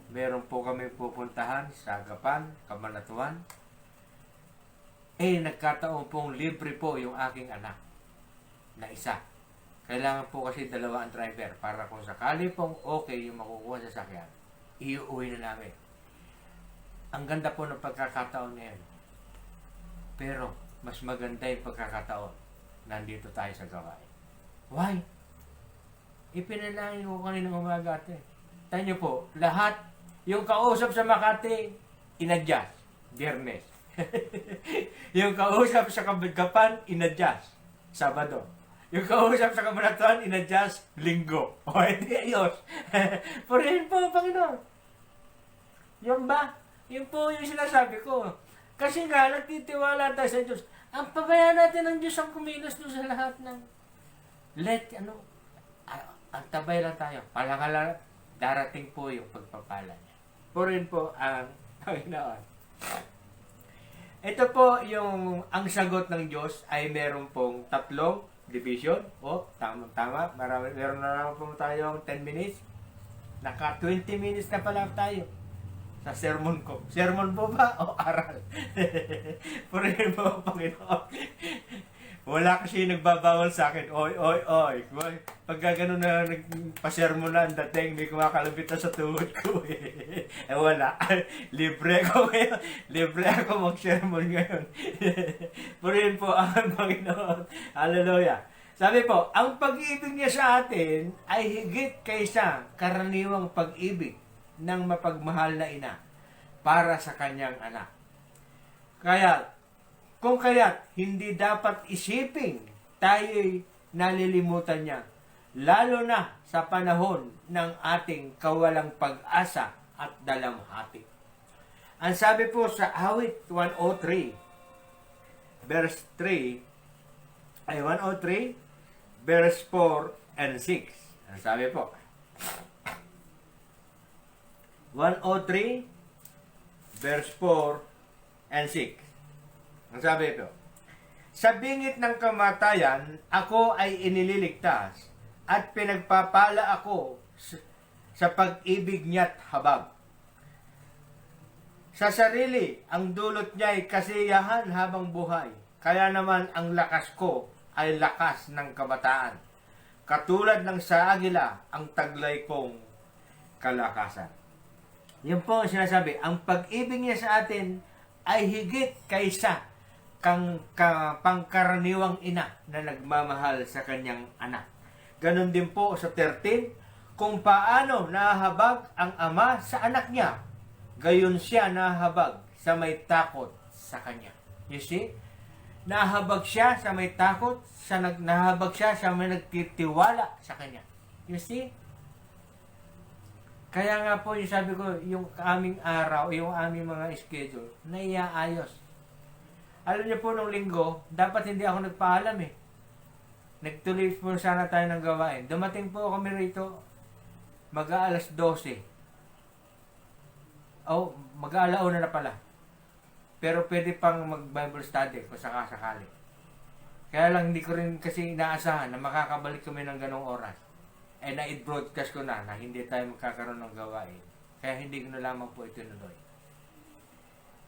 Meron po kami pupuntahan sa Agapan, Cabanatuan. Nagkataon pong libre po yung aking anak na isa. Kailangan po kasi dalawa ang driver para kung sakali pong okay yung makukuha sa sakyan, iuwi na namin. Ang ganda po ng pagkakataon ngayon. Pero, mas maganda yung pagkakataon. Nandito tayo sa gawain. Why? Ipinalangin ko kaninang umaga ate. Tayo niyo po, lahat, yung kausap sa Makati, inadjust. Biyernes. Yung kausap sa Kabagapan, inadjust. Sabado. Yung kausap sa Cabanatuan, inadjust. Linggo. O, hindi ayos. Purihin po, Panginoon. Yung ba? Yun po yung sinasabi ko. Kasi nga, nagtitiwala tayo sa Diyos. Ang pabayaan natin ng Diyos ang kumilos doon sa lahat ng ang tabay lang tayo. Palangala, darating po yung pagpapala niya. Purin po ang Panginoon. Ito po yung, ang sagot ng Diyos ay meron pong 3 division. Tama. Meron na naman po tayong 10 minutes. Naka 20 minutes na pala tayo sa sermon ko. Sermon po ba o aral? Purihin po, Panginoon. Wala kasi nagbabawal sa akin. Oy. Pag gano'n na nagpasermon na ang dating, may kumakalabit na sa tuhod ko eh. Wala. Libre ako ngayon. Libre ako mag-sermon ngayon. Purihin po ang Panginoon. Hallelujah. Sabi po, ang pag-ibig niya sa atin ay higit kaysa karaniwang pag-ibig ng mapagmahal na ina para sa kanyang anak. Kung kaya't hindi dapat isiping tayo'y nalilimutan niya, lalo na sa panahon ng ating kawalang pag-asa at dalamhati. Ang sabi po sa Awit 103, verse 3, 103, verse 4 and 6. Ang sabi po, 103, verse 4 and 6. Ang sabi ito, sa bingit ng kamatayan, ako ay inililigtas at pinagpapala ako sa pag-ibig niya't habag. Sa sarili, ang dulot niya ay kasiyahan habang buhay. Kaya naman ang lakas ko ay lakas ng kabataan. Katulad ng sa agila, ang taglay kong kalakasan. Yan po ang sinasabi, ang pag-ibig niya sa atin ay higit kaysa pangkaraniwang ina na nagmamahal sa kanyang anak. Ganon din po sa 13, kung paano nahahabag ang ama sa anak niya, gayon siya nahahabag sa may takot sa kanya. You see? Nahabag siya sa may takot, nahabag siya sa may nagtitiwala sa kanya. You see? Kaya nga po, yung sabi ko, yung aming araw, yung aming mga schedule, naiaayos. Alam niyo po, nung linggo, dapat hindi ako nagpaalam eh. Nagtuloy po sana tayo ng gawain. Dumating po kami rito, mag-aalas 12. Oh, mag-aalauna na pala. Pero pwede pang mag-Bible study kung sakasakali. Kaya lang hindi ko rin kasi inaasahan na makakabalik kami ng ganong oras. Eh, na-broadcast ko na hindi tayo magkakaroon ng gawain. Kaya hindi ko na lamang po itinuloy.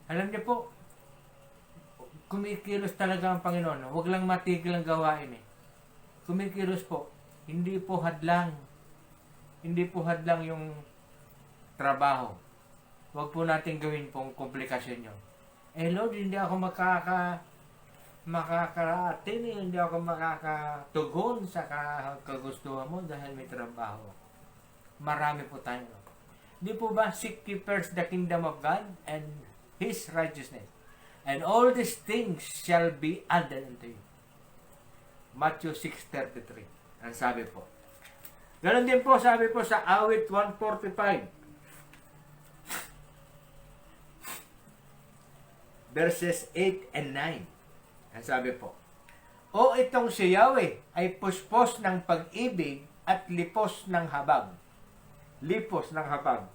Alam niyo po, kumikilos talaga ang Panginoon. Huwag lang matigil ang gawain eh. Kumikilos po. Hindi po hadlang. Hindi po hadlang yung trabaho. Huwag po natin gawin pong komplikasyon nyo. Eh Lord, hindi ako makakarating, hindi ako makakatugon sa kagustuhan mo dahil may trabaho. Marami po tayo. Di po ba, seek ye first the kingdom of God and His righteousness, and all these things shall be added unto you. Matthew 6:33. Ang sabi po. Ganon din po, sabi po sa awit 145. Verses 8 and 9. Ang sabi po, o itong si Yahweh ay puspos ng pag-ibig at lipos ng habag. Lipos ng habag.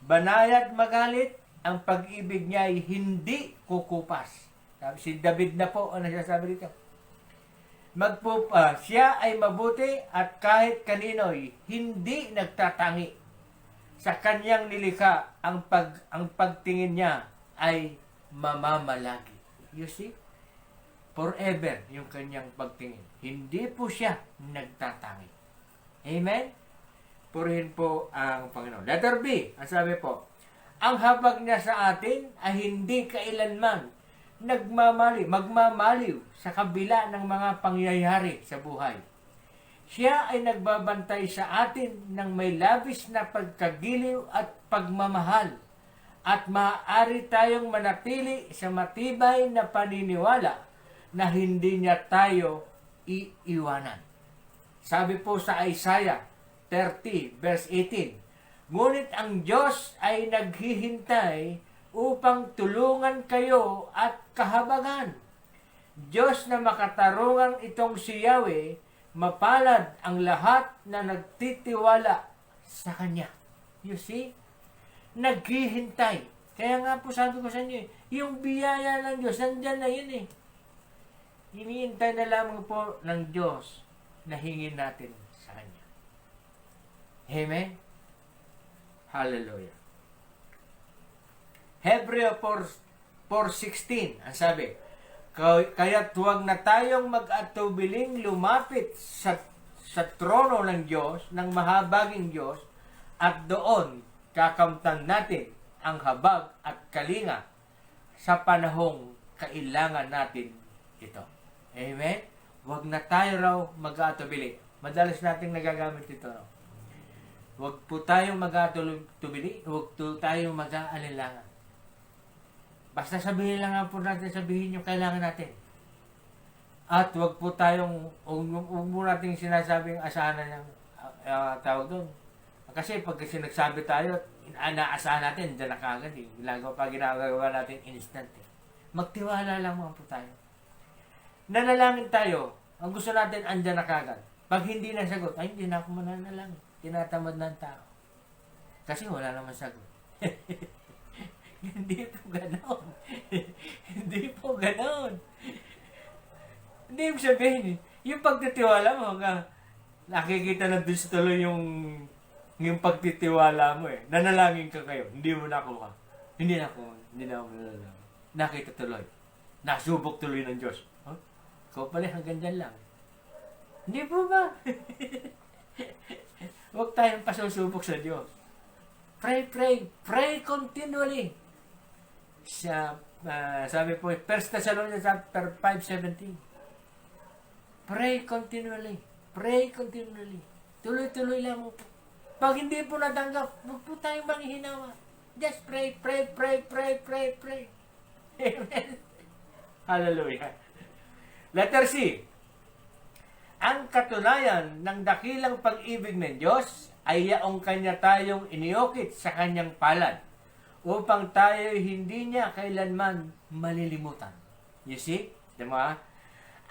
Banayad magalit, ang pag-ibig niya ay hindi kukupas. Si David na po ang nagsasabi dito. Siya ay mabuti at kahit kanino'y hindi nagtatangi. Sa kanyang nilikha, ang pagtingin niya ay mamamalagi. You see? Forever yung kanyang pagtingin. Hindi po siya nagtatangi. Amen? Purihin po ang Panginoon. Letter B, ang sabi po, ang habag niya sa atin ay hindi kailanman magmamaliw sa kabila ng mga pangyayari sa buhay. Siya ay nagbabantay sa atin ng may labis na pagkagiliw at pagmamahal, at maaari tayong manatili sa matibay na paniniwala na hindi niya tayo iiwanan. Sabi po sa Isaiah 30 verse 18, ngunit ang Diyos ay naghihintay upang tulungan kayo at kahabagan. Diyos na makatarungan itong si Yahweh, mapalad ang lahat na nagtitiwala sa Kanya. You see? Naghihintay. Kaya nga po sabi ko sa inyo, yung biyaya ng Diyos, nandyan na yun eh. Hinihintay na lamang po ng Diyos na hingin natin sa Kanya. Amen? Hallelujah. Hebreo 4:16, ang sabi, kaya't huwag na tayong mag-atubiling lumapit sa trono ng Diyos, ng mahabaging Diyos, at doon kakamtan natin ang habag at kalinga sa panahong kailangan natin ito. Amen? Huwag na tayo raw mag-atubili. Madalas nating nagagamit ito. No? Huwag po tayong mag-atubili. Huwag po tayong mag-aalilangan. Basta sabihin lang nga po natin, sabihin yung kailangan natin. At huwag po tayong, huwag po natin sinasabing asahan ng tawag doon. Kasi pag nagsabi tayo, inaasahan natin, dyan na kagad eh. Ginagawa natin instant eh. Magtiwala lang mo po tayo. Nanalangin tayo. Ang gusto natin, andyan na kagad. Pag hindi nasagot, ay hindi na ako mananalangin. Tinatamad ng tao. Kasi wala naman sagot. Hindi po ganon. Hindi po ganon. Hindi mo sabihin, yung pagtitiwala mo, nakikita na doon sa tuloy yung pagtitiwala mo eh. Nanalangin ka kayo, hindi mo nakuha. Hindi na ako nanalangin. Nakita tuloy. Nasubok tuloy ng Diyos. Huh? Ikaw pala hanggang dyan lang. Hindi po ba? Huwag tayong pasusubok sa Diyos. Pray continually. Sabi po, 1 Thessalonians 5:17. Pray continually. Pray continually. Tuloy-tuloy lang po. Pag hindi po natanggap, huwag po tayong manghihinawa. Just pray, pray, pray, pray, pray, pray. Amen. Hallelujah. Letter C. Ang katunayan ng dakilang pag-ibig ng Diyos ay yaong Kanya tayong iniukit sa Kanyang palad upang tayo hindi niya kailanman malilimutan. You see? Diba?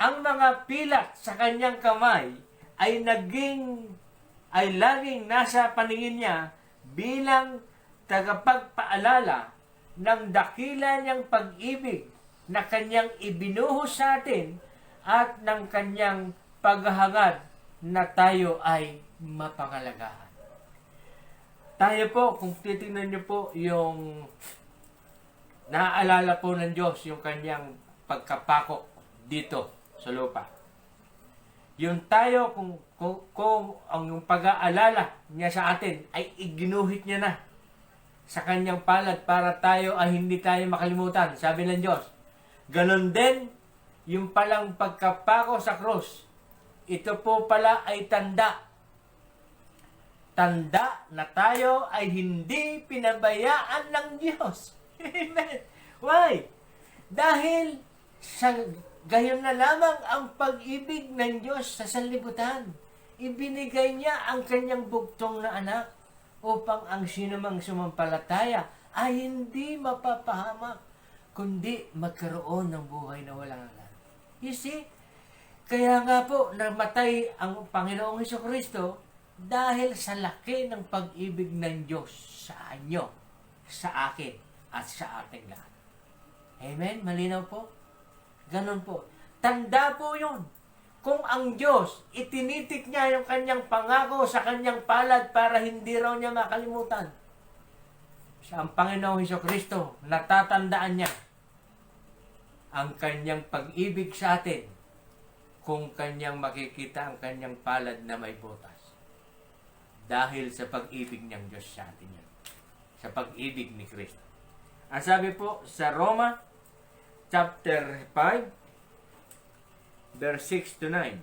Ang mga pilat sa Kanyang kamay ay laging nasa paningin niya bilang tagapagpaalala ng dakila niyang pag-ibig na Kanyang ibinuhos sa atin at ng Kanyang paghahangad na tayo ay mapangalagahan. Tayo po, kung titingnan niyo po yung naaalala po ng Diyos yung Kanyang pagkapako dito sa lupa. Yung tayo, kung ang yung pag-aalala niya sa atin ay iginuhit niya na sa Kanyang palad para tayo ay hindi tayo makalimutan. Sabi ng Diyos, ganon din yung palang pagkapako sa krus. Ito po pala ay tanda. Tanda na tayo ay hindi pinabayaan ng Diyos. Amen. Why? Dahil sa gayon na lamang ang pag-ibig ng Diyos sa sanlibutan. Ibinigay niya ang Kanyang bugtong na anak upang ang sinumang sumampalataya ay hindi mapapahamak, kundi magkaroon ng buhay na walang hanggan. You see? Kaya nga po, namatay ang Panginoong Hesukristo dahil sa laki ng pag-ibig ng Diyos sa inyo, sa akin, at sa ating lahat. Amen? Malinaw po? Ganon po. Tanda po yun. Kung ang Diyos, itinitik niya yung Kanyang pangako sa Kanyang palad para hindi raw niya makalimutan. Sa ang Panginoong Hesukristo, natatandaan niya ang Kanyang pag-ibig sa atin kung Kanyang makikita ang Kanyang palad na may butas. Dahil sa pag-ibig niyang Diyos sa atin yan. Sa pag-ibig ni Kristo. Ang sabi po sa Roma, chapter 5, verse 6 to 9.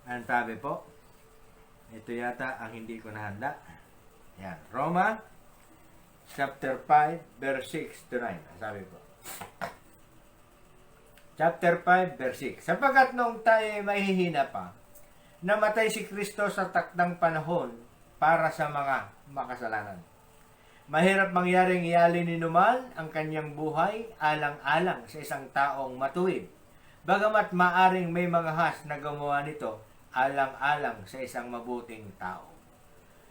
Ang sabi po, ito yata ang hindi ko nahanda. Yan. Roma, chapter 5, verse 6 to 9. Ang sabi po. Chapter 5, verse 6. Sapagkat noong tayo ay mahihina pa, namatay si Kristo sa takdang panahon para sa mga makasalanan. Mahirap mangyaring ialin ni numan ang kanyang buhay alang-alang sa isang taong matuwid. Bagamat maaring may mga has na gumawa nito alang-alang sa isang mabuting tao.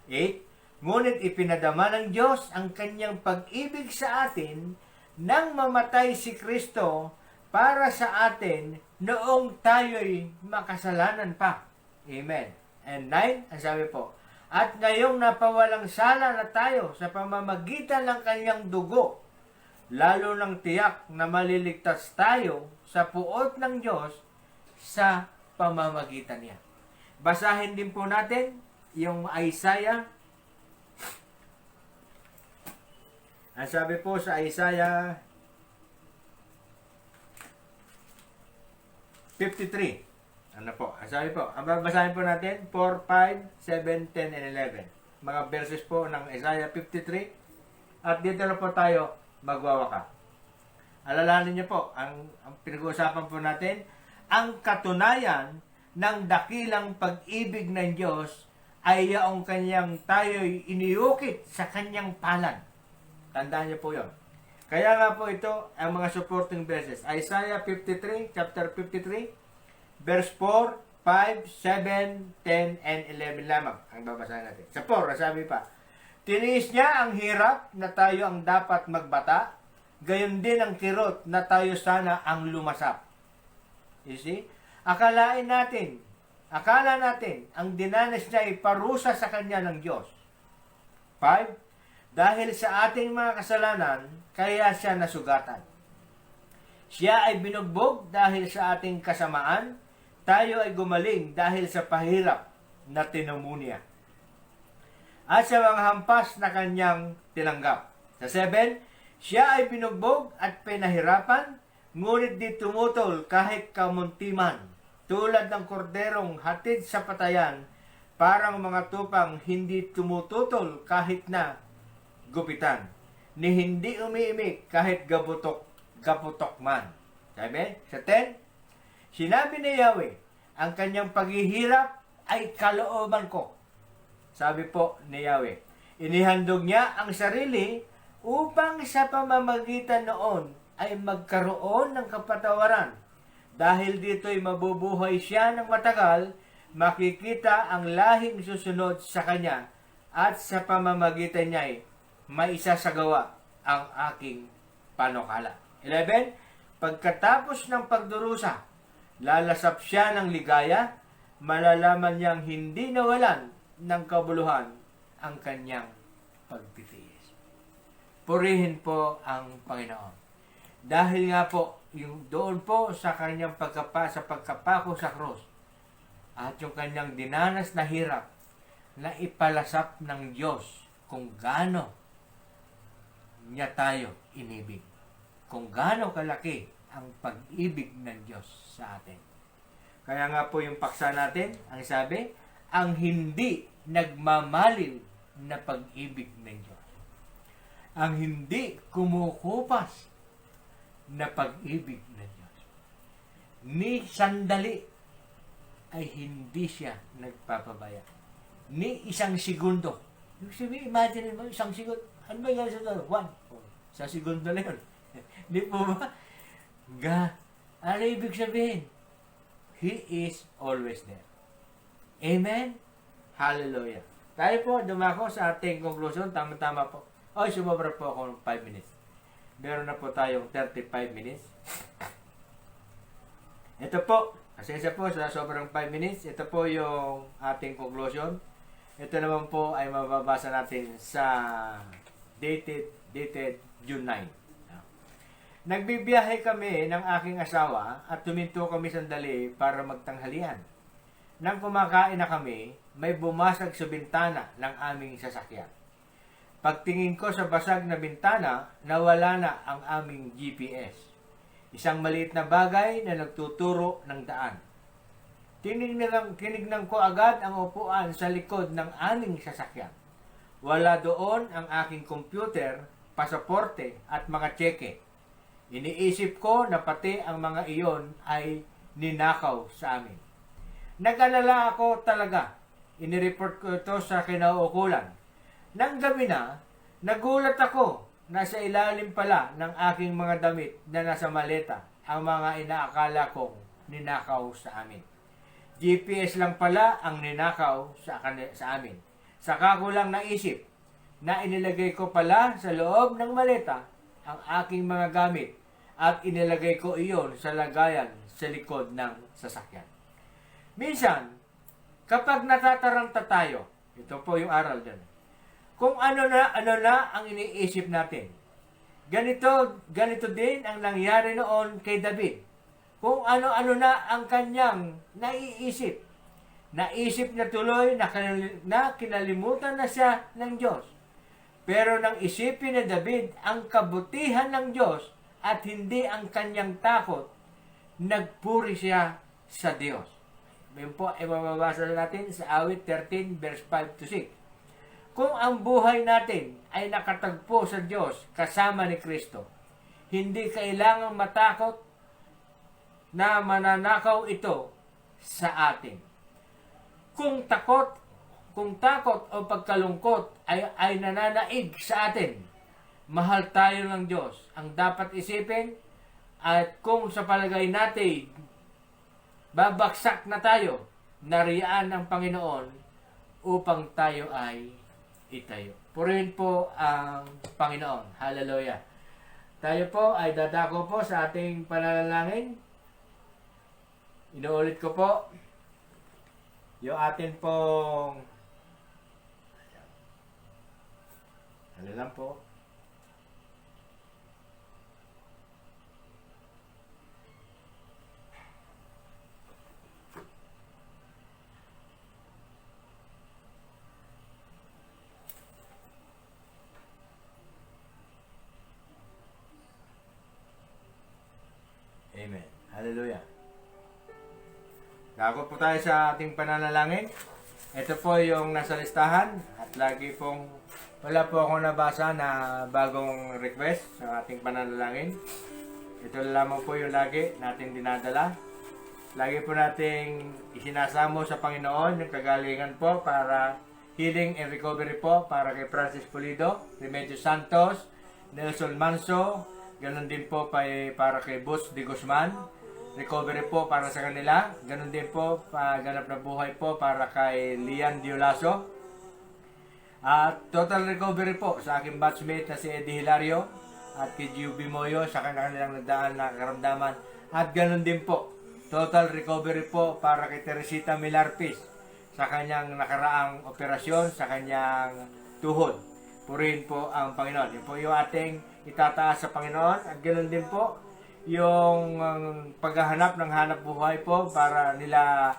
8. Ngunit ipinadama ng Diyos ang kanyang pag-ibig sa atin nang mamatay si Kristo para sa atin noong tayo'y makasalanan pa. Amen. And 9, ang sabi po, at ngayong napawalang sala na tayo sa pamamagitan ng kanyang dugo, lalo ng tiyak na maliligtas tayo sa puot ng Diyos sa pamamagitan niya. Basahin din po natin yung Isaiah. Ang sabi po sa Isaiah 53. Ano po? Ang sabi po, ang babasahin po natin 4, 5, 7, 10, and 11. Mga verses po ng Isaiah 53. At dito na po tayo magwawaka. Alalahanin niyo po, ang pinag-uusapan po natin, ang katunayan ng dakilang pag-ibig ng Diyos ay yaong Kanyang tayo'y iniukit sa Kanyang palad. Tandaan niyo po yun. Kaya nga po ito ang mga supporting verses. Isaiah 53, chapter 53, verse 4, 5, 7, 10, and 11 lamang ang babasahin natin. Sa 4, sabi pa, tiniis niya ang hirap na tayo ang dapat magbata, gayon din ang kirot na tayo sana ang lumasap. You see? Akala natin, ang dinanas niya ay parusa sa kanya ng Diyos. 5, dahil sa ating mga kasalanan, kaya siya nasugatan. Siya ay binugbog dahil sa ating kasamaan, tayo ay gumaling dahil sa pahirap na tinumunya. At sa mga hampas na kanyang tinanggap. Sa 7, siya ay binugbog at pinahirapan, ngunit di tumutol kahit kamuntiman. tulad ng korderong hatid sa patayan, parang mga tupang hindi tumututol kahit na gupitan, ni hindi umiimik kahit gaputok man. Sabi, sa 10, sinabi ni Yahweh, ang kanyang paghihirap ay kalooban ko. Sabi po ni Yahweh, inihandog niya ang sarili upang sa pamamagitan noon ay magkaroon ng kapatawaran. Dahil dito'y mabubuhay siya ng matagal, makikita ang lahing susunod sa kanya at sa pamamagitan niya'y maisasagawa ang aking panukala. 11, pagkatapos ng pagdurusa, lalasap siya ng ligaya, malalaman niyang hindi nawalan ng kabuluhan ang kanyang pagtitiis. Purihin po ang Panginoon. Dahil nga po, yung doon po sa kanyang pagkapako sa krus, at yung kanyang dinanas na hirap, na ipalasap ng Diyos kung gaano niya tayo inibig. Kung gaano kalaki ang pag-ibig ng Diyos sa atin. Kaya nga po yung paksa natin, ang sabi, ang hindi nagmamalim na pag-ibig ng Diyos. Ang hindi kumukupas na pag-ibig ng Diyos. Ni sandali ay hindi siya nagpapabaya. Ni isang segundo. Yung sabi, imagine mo, isang segundo. Ano ba yung segundo? 1. Sa segundo na yun. Di po ba? Ano ibig sabihin? He is always there. Amen? Hallelujah. Tayo po, dumako sa ating conclusion. Tama-tama po. Oy, sumobra po ako ng 5 minutes. Meron na po tayong 35 minutes. Ito po, asensya po sa sobrang 5 minutes. Ito po yung ating conclusion. Ito naman po ay mababasa natin sa dated June 9. Nagbibiyahe kami ng aking asawa at tuminto kami sandali para magtanghalian. Nang kumakain na kami, may bumasag sa bintana ng aming sasakyan. Pagtingin ko sa basag na bintana, nawala na ang aming GPS. Isang maliit na bagay na nagtuturo ng daan. Tinignan ko agad ang upuan sa likod ng aming sasakyan. Wala doon ang aking computer, pasaporte at mga tseke. Iniisip ko na pati ang mga iyon ay ninakaw sa amin. Nag-alala ako talaga. Inireport ko ito sa kinauukulan. Nang gabi na, nagulat ako na sa ilalim pala ng aking mga damit na nasa maleta ang mga inaakala kong ninakaw sa amin. GPS lang pala ang ninakaw sa amin. Saka ko lang naisip na inilagay ko pala sa loob ng maleta ang aking mga gamit at inilagay ko iyon sa lagayan sa likod ng sasakyan. Minsan, kapag natataranta tayo, ito po yung aral dyan, kung ano na ang iniisip natin. Ganito din ang nangyari noon kay David. Kung ano-ano na ang kanyang naiisip. Naisip na tuloy na kinalimutan na siya ng Diyos. Pero nang isipin ni David ang kabutihan ng Diyos at hindi ang kanyang takot, nagpuri siya sa Diyos. Ngayon po ay mababasa natin sa awit 13 verse 5 to 6. Kung ang buhay natin ay nakatagpo sa Diyos kasama ni Kristo, hindi kailangang matakot na mananakaw ito sa atin. Kung takot o pagkalungkot ay nananaig sa atin, mahal tayo ng Diyos. Ang dapat isipin, at kung sa palagay natin babaksak na tayo, nariyaan ng Panginoon upang tayo ay itayo. Purihin po ang Panginoon. Hallelujah. Tayo po ay dadako po sa ating panalangin. Inuulit ko po yung atin pong ano lang po. Amen. Hallelujah. Dago po tayo sa ating pananalangin. Ito po yung nasa listahan at lagi pong wala po ako nabasa na bagong request sa ating pananalangin. Ito lamang po yung lagi natin dinadala. Lagi po nating isinasamo sa Panginoon yung kagalingan po para healing and recovery po para kay Francis Pulido, Remedios Santos, Nelson Manso, ganun din po para kay Butch de Guzman, recovery po para sa kanila, ganun din po ganap na buhay po para kay Lian Diolaso, at total recovery po sa aking batchmate na si Eddie Hilario at kay Juby Moyo sa kanilang nagdaan na karamdaman, at ganun din po total recovery po para kay Teresita Milarpis sa kanyang nakaraang operasyon sa kanyang tuhod. Purihin po ang Panginoon. Yun po yung ating itataas sa Panginoon. At ganoon din po yung paghahanap ng hanap buhay po para nila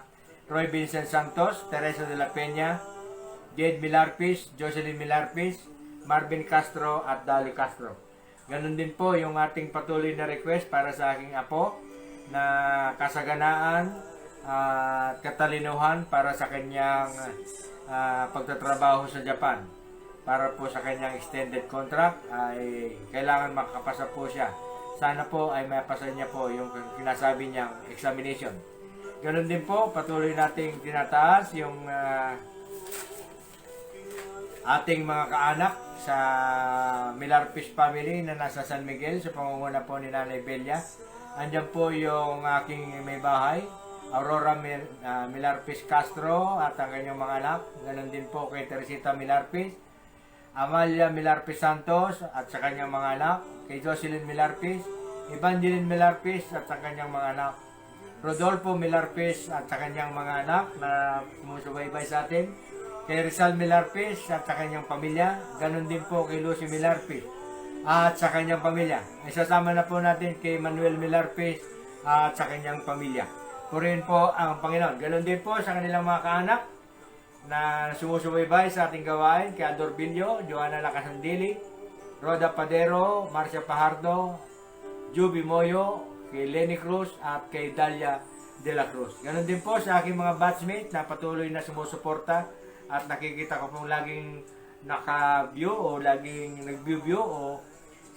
Roy Vincent Santos, Teresa de la Peña, Jade Milarpis, Jocelyn Milarpis, Marvin Castro at Dali Castro. Ganoon din po yung ating patuloy na request para sa aking apo na kasaganaan at katalinuhan para sa kanyang pagtatrabaho sa Japan. Para po sa kanyang extended contract ay kailangan makapasa po siya. Sana po ay mapasa niya po yung kinasabi niyang examination. Ganun din po, patuloy nating tinataas yung ating mga kaanak sa Milarpis family na nasa San Miguel sa pangunguna po ni Nanay Belia. Andyan po yung aking may bahay, Aurora Milarpis Castro at ang kanyang mga anak. Ganon din po kay Teresita Milarpis, Amalia Milarpis Santos at sa kanyang mga anak, kay Jocelyn Milarpis, Evangeline Milarpis at sa kanyang mga anak, Rodolfo Milarpis at sa kanyang mga anak na sumusubaybay sa atin, kay Rizal Milarpis at sa kanyang pamilya. Ganon din po kay Lucy Milarpis at sa kanyang pamilya. Isasama na po natin kay Manuel Milarpis at sa kanyang pamilya. Purihin po ang Panginoon. Ganon din po sa kanilang mga kaanak na sumusubaybay sa ating gawain, kay Ador Bilio, Joanna Lacasandili, Roda Padero, Marcia Pajardo, Juby Moyo, kay Lenny Cruz at kay Dalia de la Cruz. Ganon din po sa aking mga batchmate na patuloy na sumusuporta at nakikita ko pong laging naka-view o laging nag-view o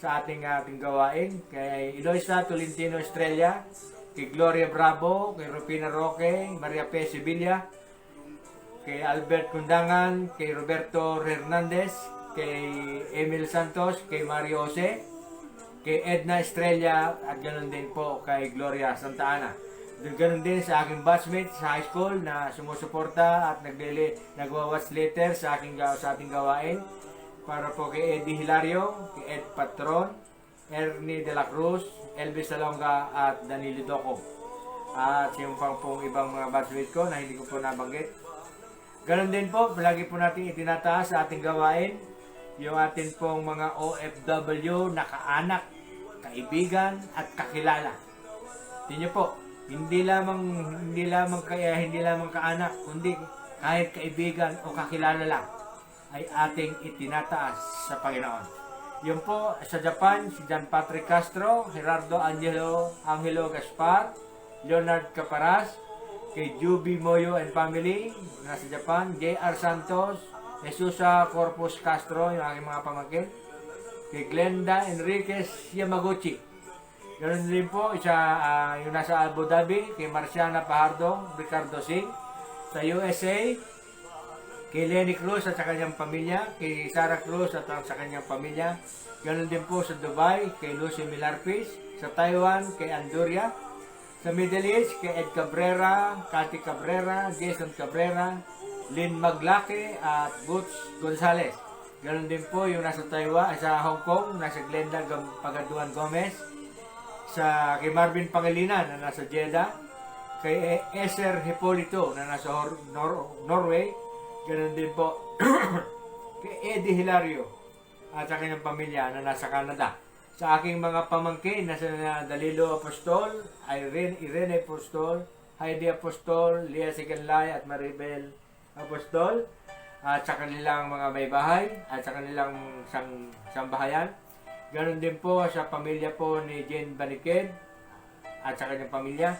sa ating gawain, kay Eloisa Tolentino Estrella, kay Gloria Bravo, kay Rufina Roque, Maria P. Sevilla, kay Albert Kundangan, kay Roberto Hernandez, kay Emil Santos, kay Mario Jose, kay Edna Estrella, at ganoon din po kay Gloria Santa Ana. Ganoon din sa aking batchmate sa high school na sumusuporta at nagwa-watch later sa ating gawain, para po kay Eddie Hilario, kay Ed Patron, Ernie de la Cruz, Elvis Salonga at Danilo Doco. At yung pong ibang mga batchmate ko na hindi ko po nabanggit. Ganon din po, palagi po natin itinataas sa ating gawain yung atin pong mga OFW na kaanak, kaibigan at kakilala. Tingnan po, hindi lamang kaanak, kundi kahit kaibigan o kakilala lang ay ating itinataas sa Panginoon. Yun po, sa Japan, si John Patrick Castro, Gerardo Angelo Gaspar, Leonard Caparas, kay Juby Moyo and family, nasa Japan, J.R. Santos, Jesusa Corpus Castro, yung aking mga pamangkin, kay Glenda Enriquez Yamaguchi. Ganoon din po, yung nasa Abu Dhabi, kay Marciana Pajardo, Ricardo Singh, sa USA, kay Lenny Cruz at sa kanyang pamilya, kay Sarah Cruz at sa kanyang pamilya. Ganon din po sa Dubai, kay Lucy Milarpis, sa Taiwan, kay Andoria, sa Middle East, kay Ed Cabrera, Cathy Cabrera, Jason Cabrera, Lynn Maglake at Butch Gonzalez. Ganon din po yung nasa Taiwan, sa Hong Kong, nasa Glenda Pagaduan Gomez, kay Marvin Pangilinan na nasa Jeddah, kay Eser Hipolito na nasa Norway. Ganon din po kay Eddie Hilario at sa kanyang pamilya na nasa Canada. Sa aking mga pamangkin, nasa Dalilo Apostol, Irene Apostol, Heidi Apostol, Lia Siganlay at Maribel Apostol, at sa kanilang mga may bahay at sa kanilang sambahayan. Ganon din po sa pamilya po ni Jane Baniked at sa kanyang pamilya.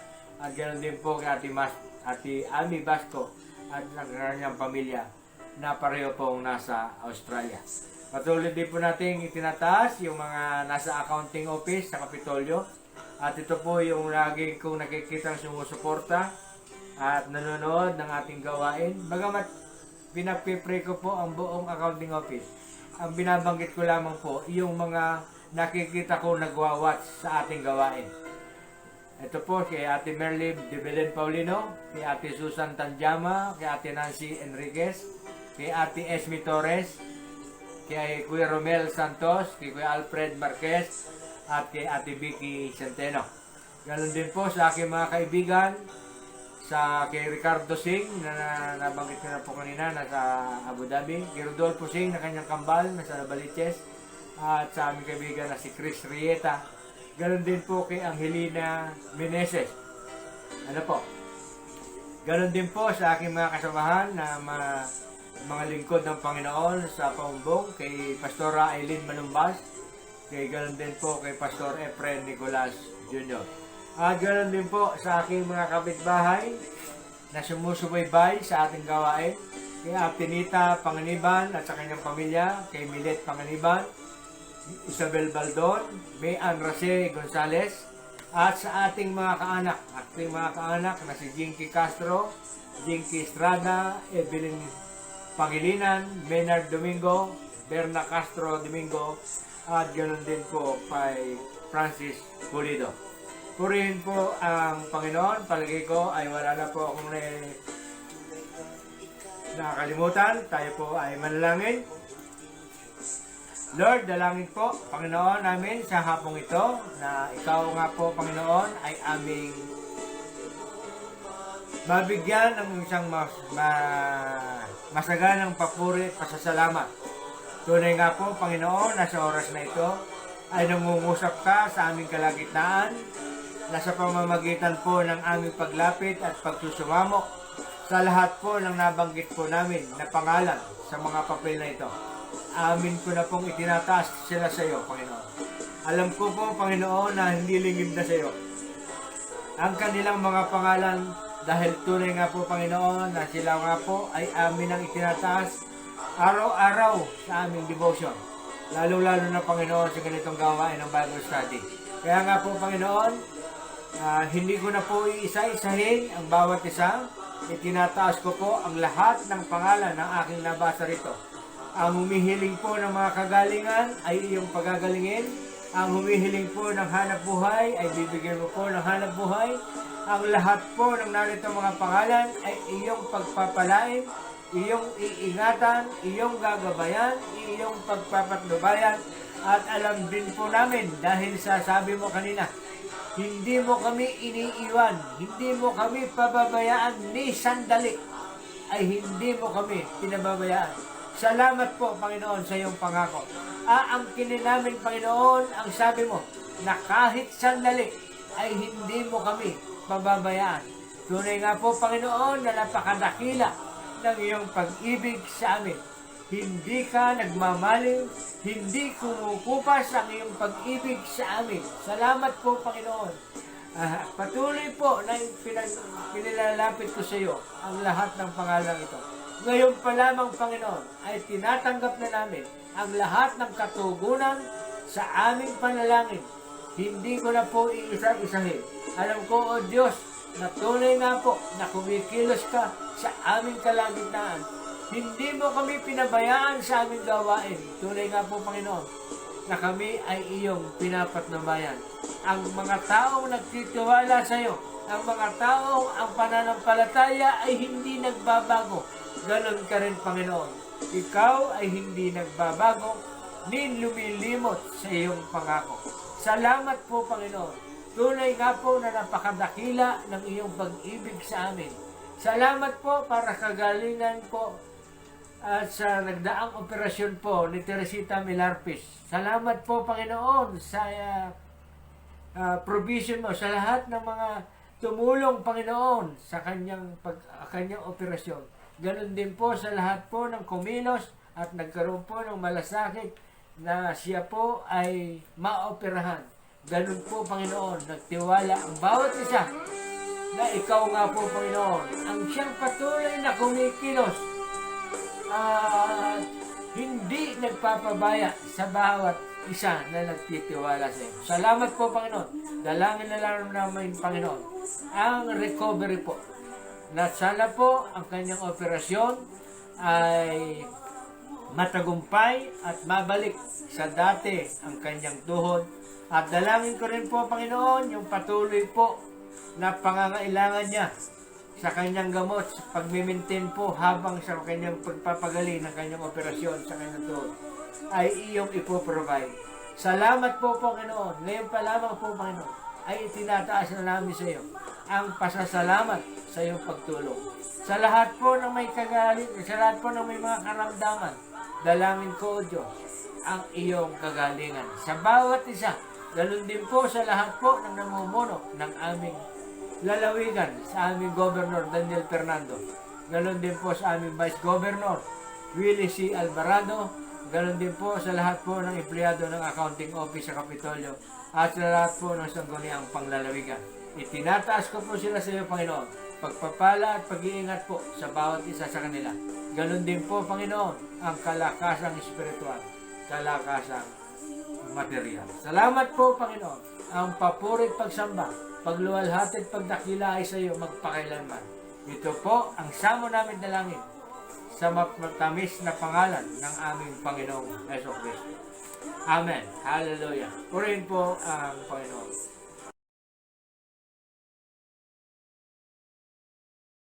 At ganoon din po kay Ate Ami Basco at ang kanyang pamilya na pareho pong nasa Australia. Patuloy din po nating itinataas yung mga nasa accounting office sa Kapitolyo. At ito po yung lagi kong nakikitang sumusuporta at nanonood ng ating gawain. Bagamat pinapipray ko po ang buong accounting office, ang binabanggit ko lamang po yung mga nakikita ko nagwa-watch sa ating gawain. Ito po kay Ate Merlin de Belen Paulino, kay Ate Susan Tanjama, kay Ate Nancy Enriquez, kay Ate Esme Torres, kay Kuya Romel Santos, kay Kuya Alfred Marquez, at kay Ate Vicky Centeno. Ganon din po sa aking mga kaibigan, kay Ricardo Singh, na nabanggit ko na po kanina, nasa Abu Dhabi, kay Rodolfo Singh, na kanyang kambal, nasa Nabaliches, at sa aming kaibigan na si Chris Rieta. Ganon din po kay Angelina Meneses. Ano po? Ganon din po sa aking mga kasamahan na mga lingkod ng Panginoon sa Paumbong, kay Pastora Aileen Manumbas, kay ganon din po kay Pastor Efren Nicolas Jr. At ganon din po sa aking mga kapitbahay na sumusubaybay sa ating gawain, kay Ate Nita Panganiban at sa kanyang pamilya, kay Milet Panganiban, Isabel Baldon, Mayan Rase Gonzales, at sa ating mga kaanak na si Jinky Castro, Jinky Estrada, Evelyn Pangilinan, Menard Domingo, Berna Castro Domingo, at ganoon din po kay Francis Pulido. Purihin po ang Panginoon. Palagi ko ay wala na po akong nakakalimutan. Tayo po ay manalangin. Lord, dalangin po, Panginoon namin sa hapong ito, na ikaw nga po, Panginoon, ay aming mabigyan ng isang masaganang papuri at pasasalamat. Tunay nga po, Panginoon, na sa oras na ito ay nangungusap ka sa aming kalagitnaan, na sa pamamagitan po ng aming paglapit at pagsusumamo sa lahat po ng nabanggit po namin na pangalan sa mga papel na ito. Amin ko na pong itinataas sila sa iyo, Panginoon. Alam ko po, Panginoon, na hindi lingid na sa iyo ang kanilang mga pangalan, dahil tunay nga po, Panginoon, na sila nga po ay amin ang itinataas araw-araw sa aming devotion. Lalo-lalo na, Panginoon, sa ganitong gawain ng Bible study. Kaya nga po, Panginoon, hindi ko na po iisa-isahin ang bawat isa. Itinataas ko po ang lahat ng pangalan ng aking nabasa rito. Ang humihiling po ng mga kagalingan ay iyong pagagalingin. Ang humihiling po ng hanap buhay ay bibigyan mo po ng hanap buhay. Ang lahat po ng narito mga pangalan ay iyong pagpapalain, iyong iingatan, iyong gagabayan, iyong pagpapatnubayan. At alam din po namin, dahil sa sabi mo kanina, hindi mo kami iniiwan, hindi mo kami pababayaan ni sandali, ay hindi mo kami pinababayaan. Salamat po, Panginoon, sa iyong pangako. Aangkinin namin, Panginoon, ang sabi mo, na kahit sandali ay hindi mo kami pababayaan. Tunay nga po, Panginoon, na napakadakila ng iyong pag-ibig sa amin. Hindi ka nagmamaling, hindi kumukupas ang iyong pag-ibig sa amin. Salamat po, Panginoon. Patuloy po na pinilalapit ko sa iyo ang lahat ng pangalan ito. Ngayon pa lamang, Panginoon, ay tinatanggap na namin ang lahat ng katugunan sa aming panalangin. Hindi ko na po iisa-isahin. Alam ko, O Diyos, na tunay nga po na kumikilos ka sa aming kalagitnaan. Hindi mo kami pinabayaan sa aming gawain. Tunay nga po, Panginoon, na kami ay iyong pinapatnubayan. Ang mga taong nagtitiwala sa iyo, ang mga taong ang pananampalataya ay hindi nagbabago. Ganon ka rin, Panginoon. Ikaw ay hindi nagbabago ni lumilimot sa iyong pangako. Salamat po, Panginoon. Tunay nga po na napakadakila ng iyong pag-ibig sa amin. Salamat po para kagalingan po at sa nagdaang operasyon po ni Teresita Milarpis. Salamat po, Panginoon, sa provision mo sa lahat ng mga tumulong, Panginoon, sa kanyang operasyon. Ganon din po sa lahat po ng kumilos at nagkaroon po ng malasakit na siya po ay maoperahan. Ganon po, Panginoon, nagtiwala ang bawat isa na ikaw nga po, Panginoon, ang siyang patuloy na kumikilos at hindi nagpapabaya sa bawat isa na nagtitiwala sa iyo. Salamat po, Panginoon. Dalangin na lang namin, Panginoon, ang recovery po. Na sana po ang kanyang operasyon ay matagumpay at mabalik sa dati ang kanyang tuhod. At dalangin ko rin po, Panginoon, yung patuloy po na pangangailangan niya sa kanyang gamot, sa pagmimintin po habang sa kanyang pagpapagaling ng kanyang operasyon sa kanyang tuhod, ay iyong ipoprovide. Salamat po, Panginoon. Ngayon pa lamang po, Panginoon, ay itinataas na namin sa iyo ang pasasalamat sa iyong pagtulong. Sa lahat po ng may kagaling, sa lahat po ng may mga karamdaman, dalangin ko, O Diyos, ang iyong kagalingan. Sa bawat isa, ganun din po sa lahat po ng namumuno ng aming lalawigan, sa aming Governor Daniel Fernando. Ganun din po sa aming Vice Governor Willie C. Alvarado. Ganun din po sa lahat po ng empleyado ng Accounting Office sa Kapitolyo at sa lahat po ng sangguniang panglalawigan. Itinataas ko po sila sa iyo, Panginoon. Pagpapala at pag-iingat po sa bawat isa sa kanila. Ganun din po, Panginoon, ang kalakasang espiritual, kalakasang material. Salamat po, Panginoon. Ang papurit pagsamba, pagluwalhati at pagdakila ay sa iyo magpakailanman. Ito po ang samo namin dalangin sa matamis na pangalan ng aming Panginoong Hesus Kristo. Amen. Hallelujah. Purihin po ang Panginoon.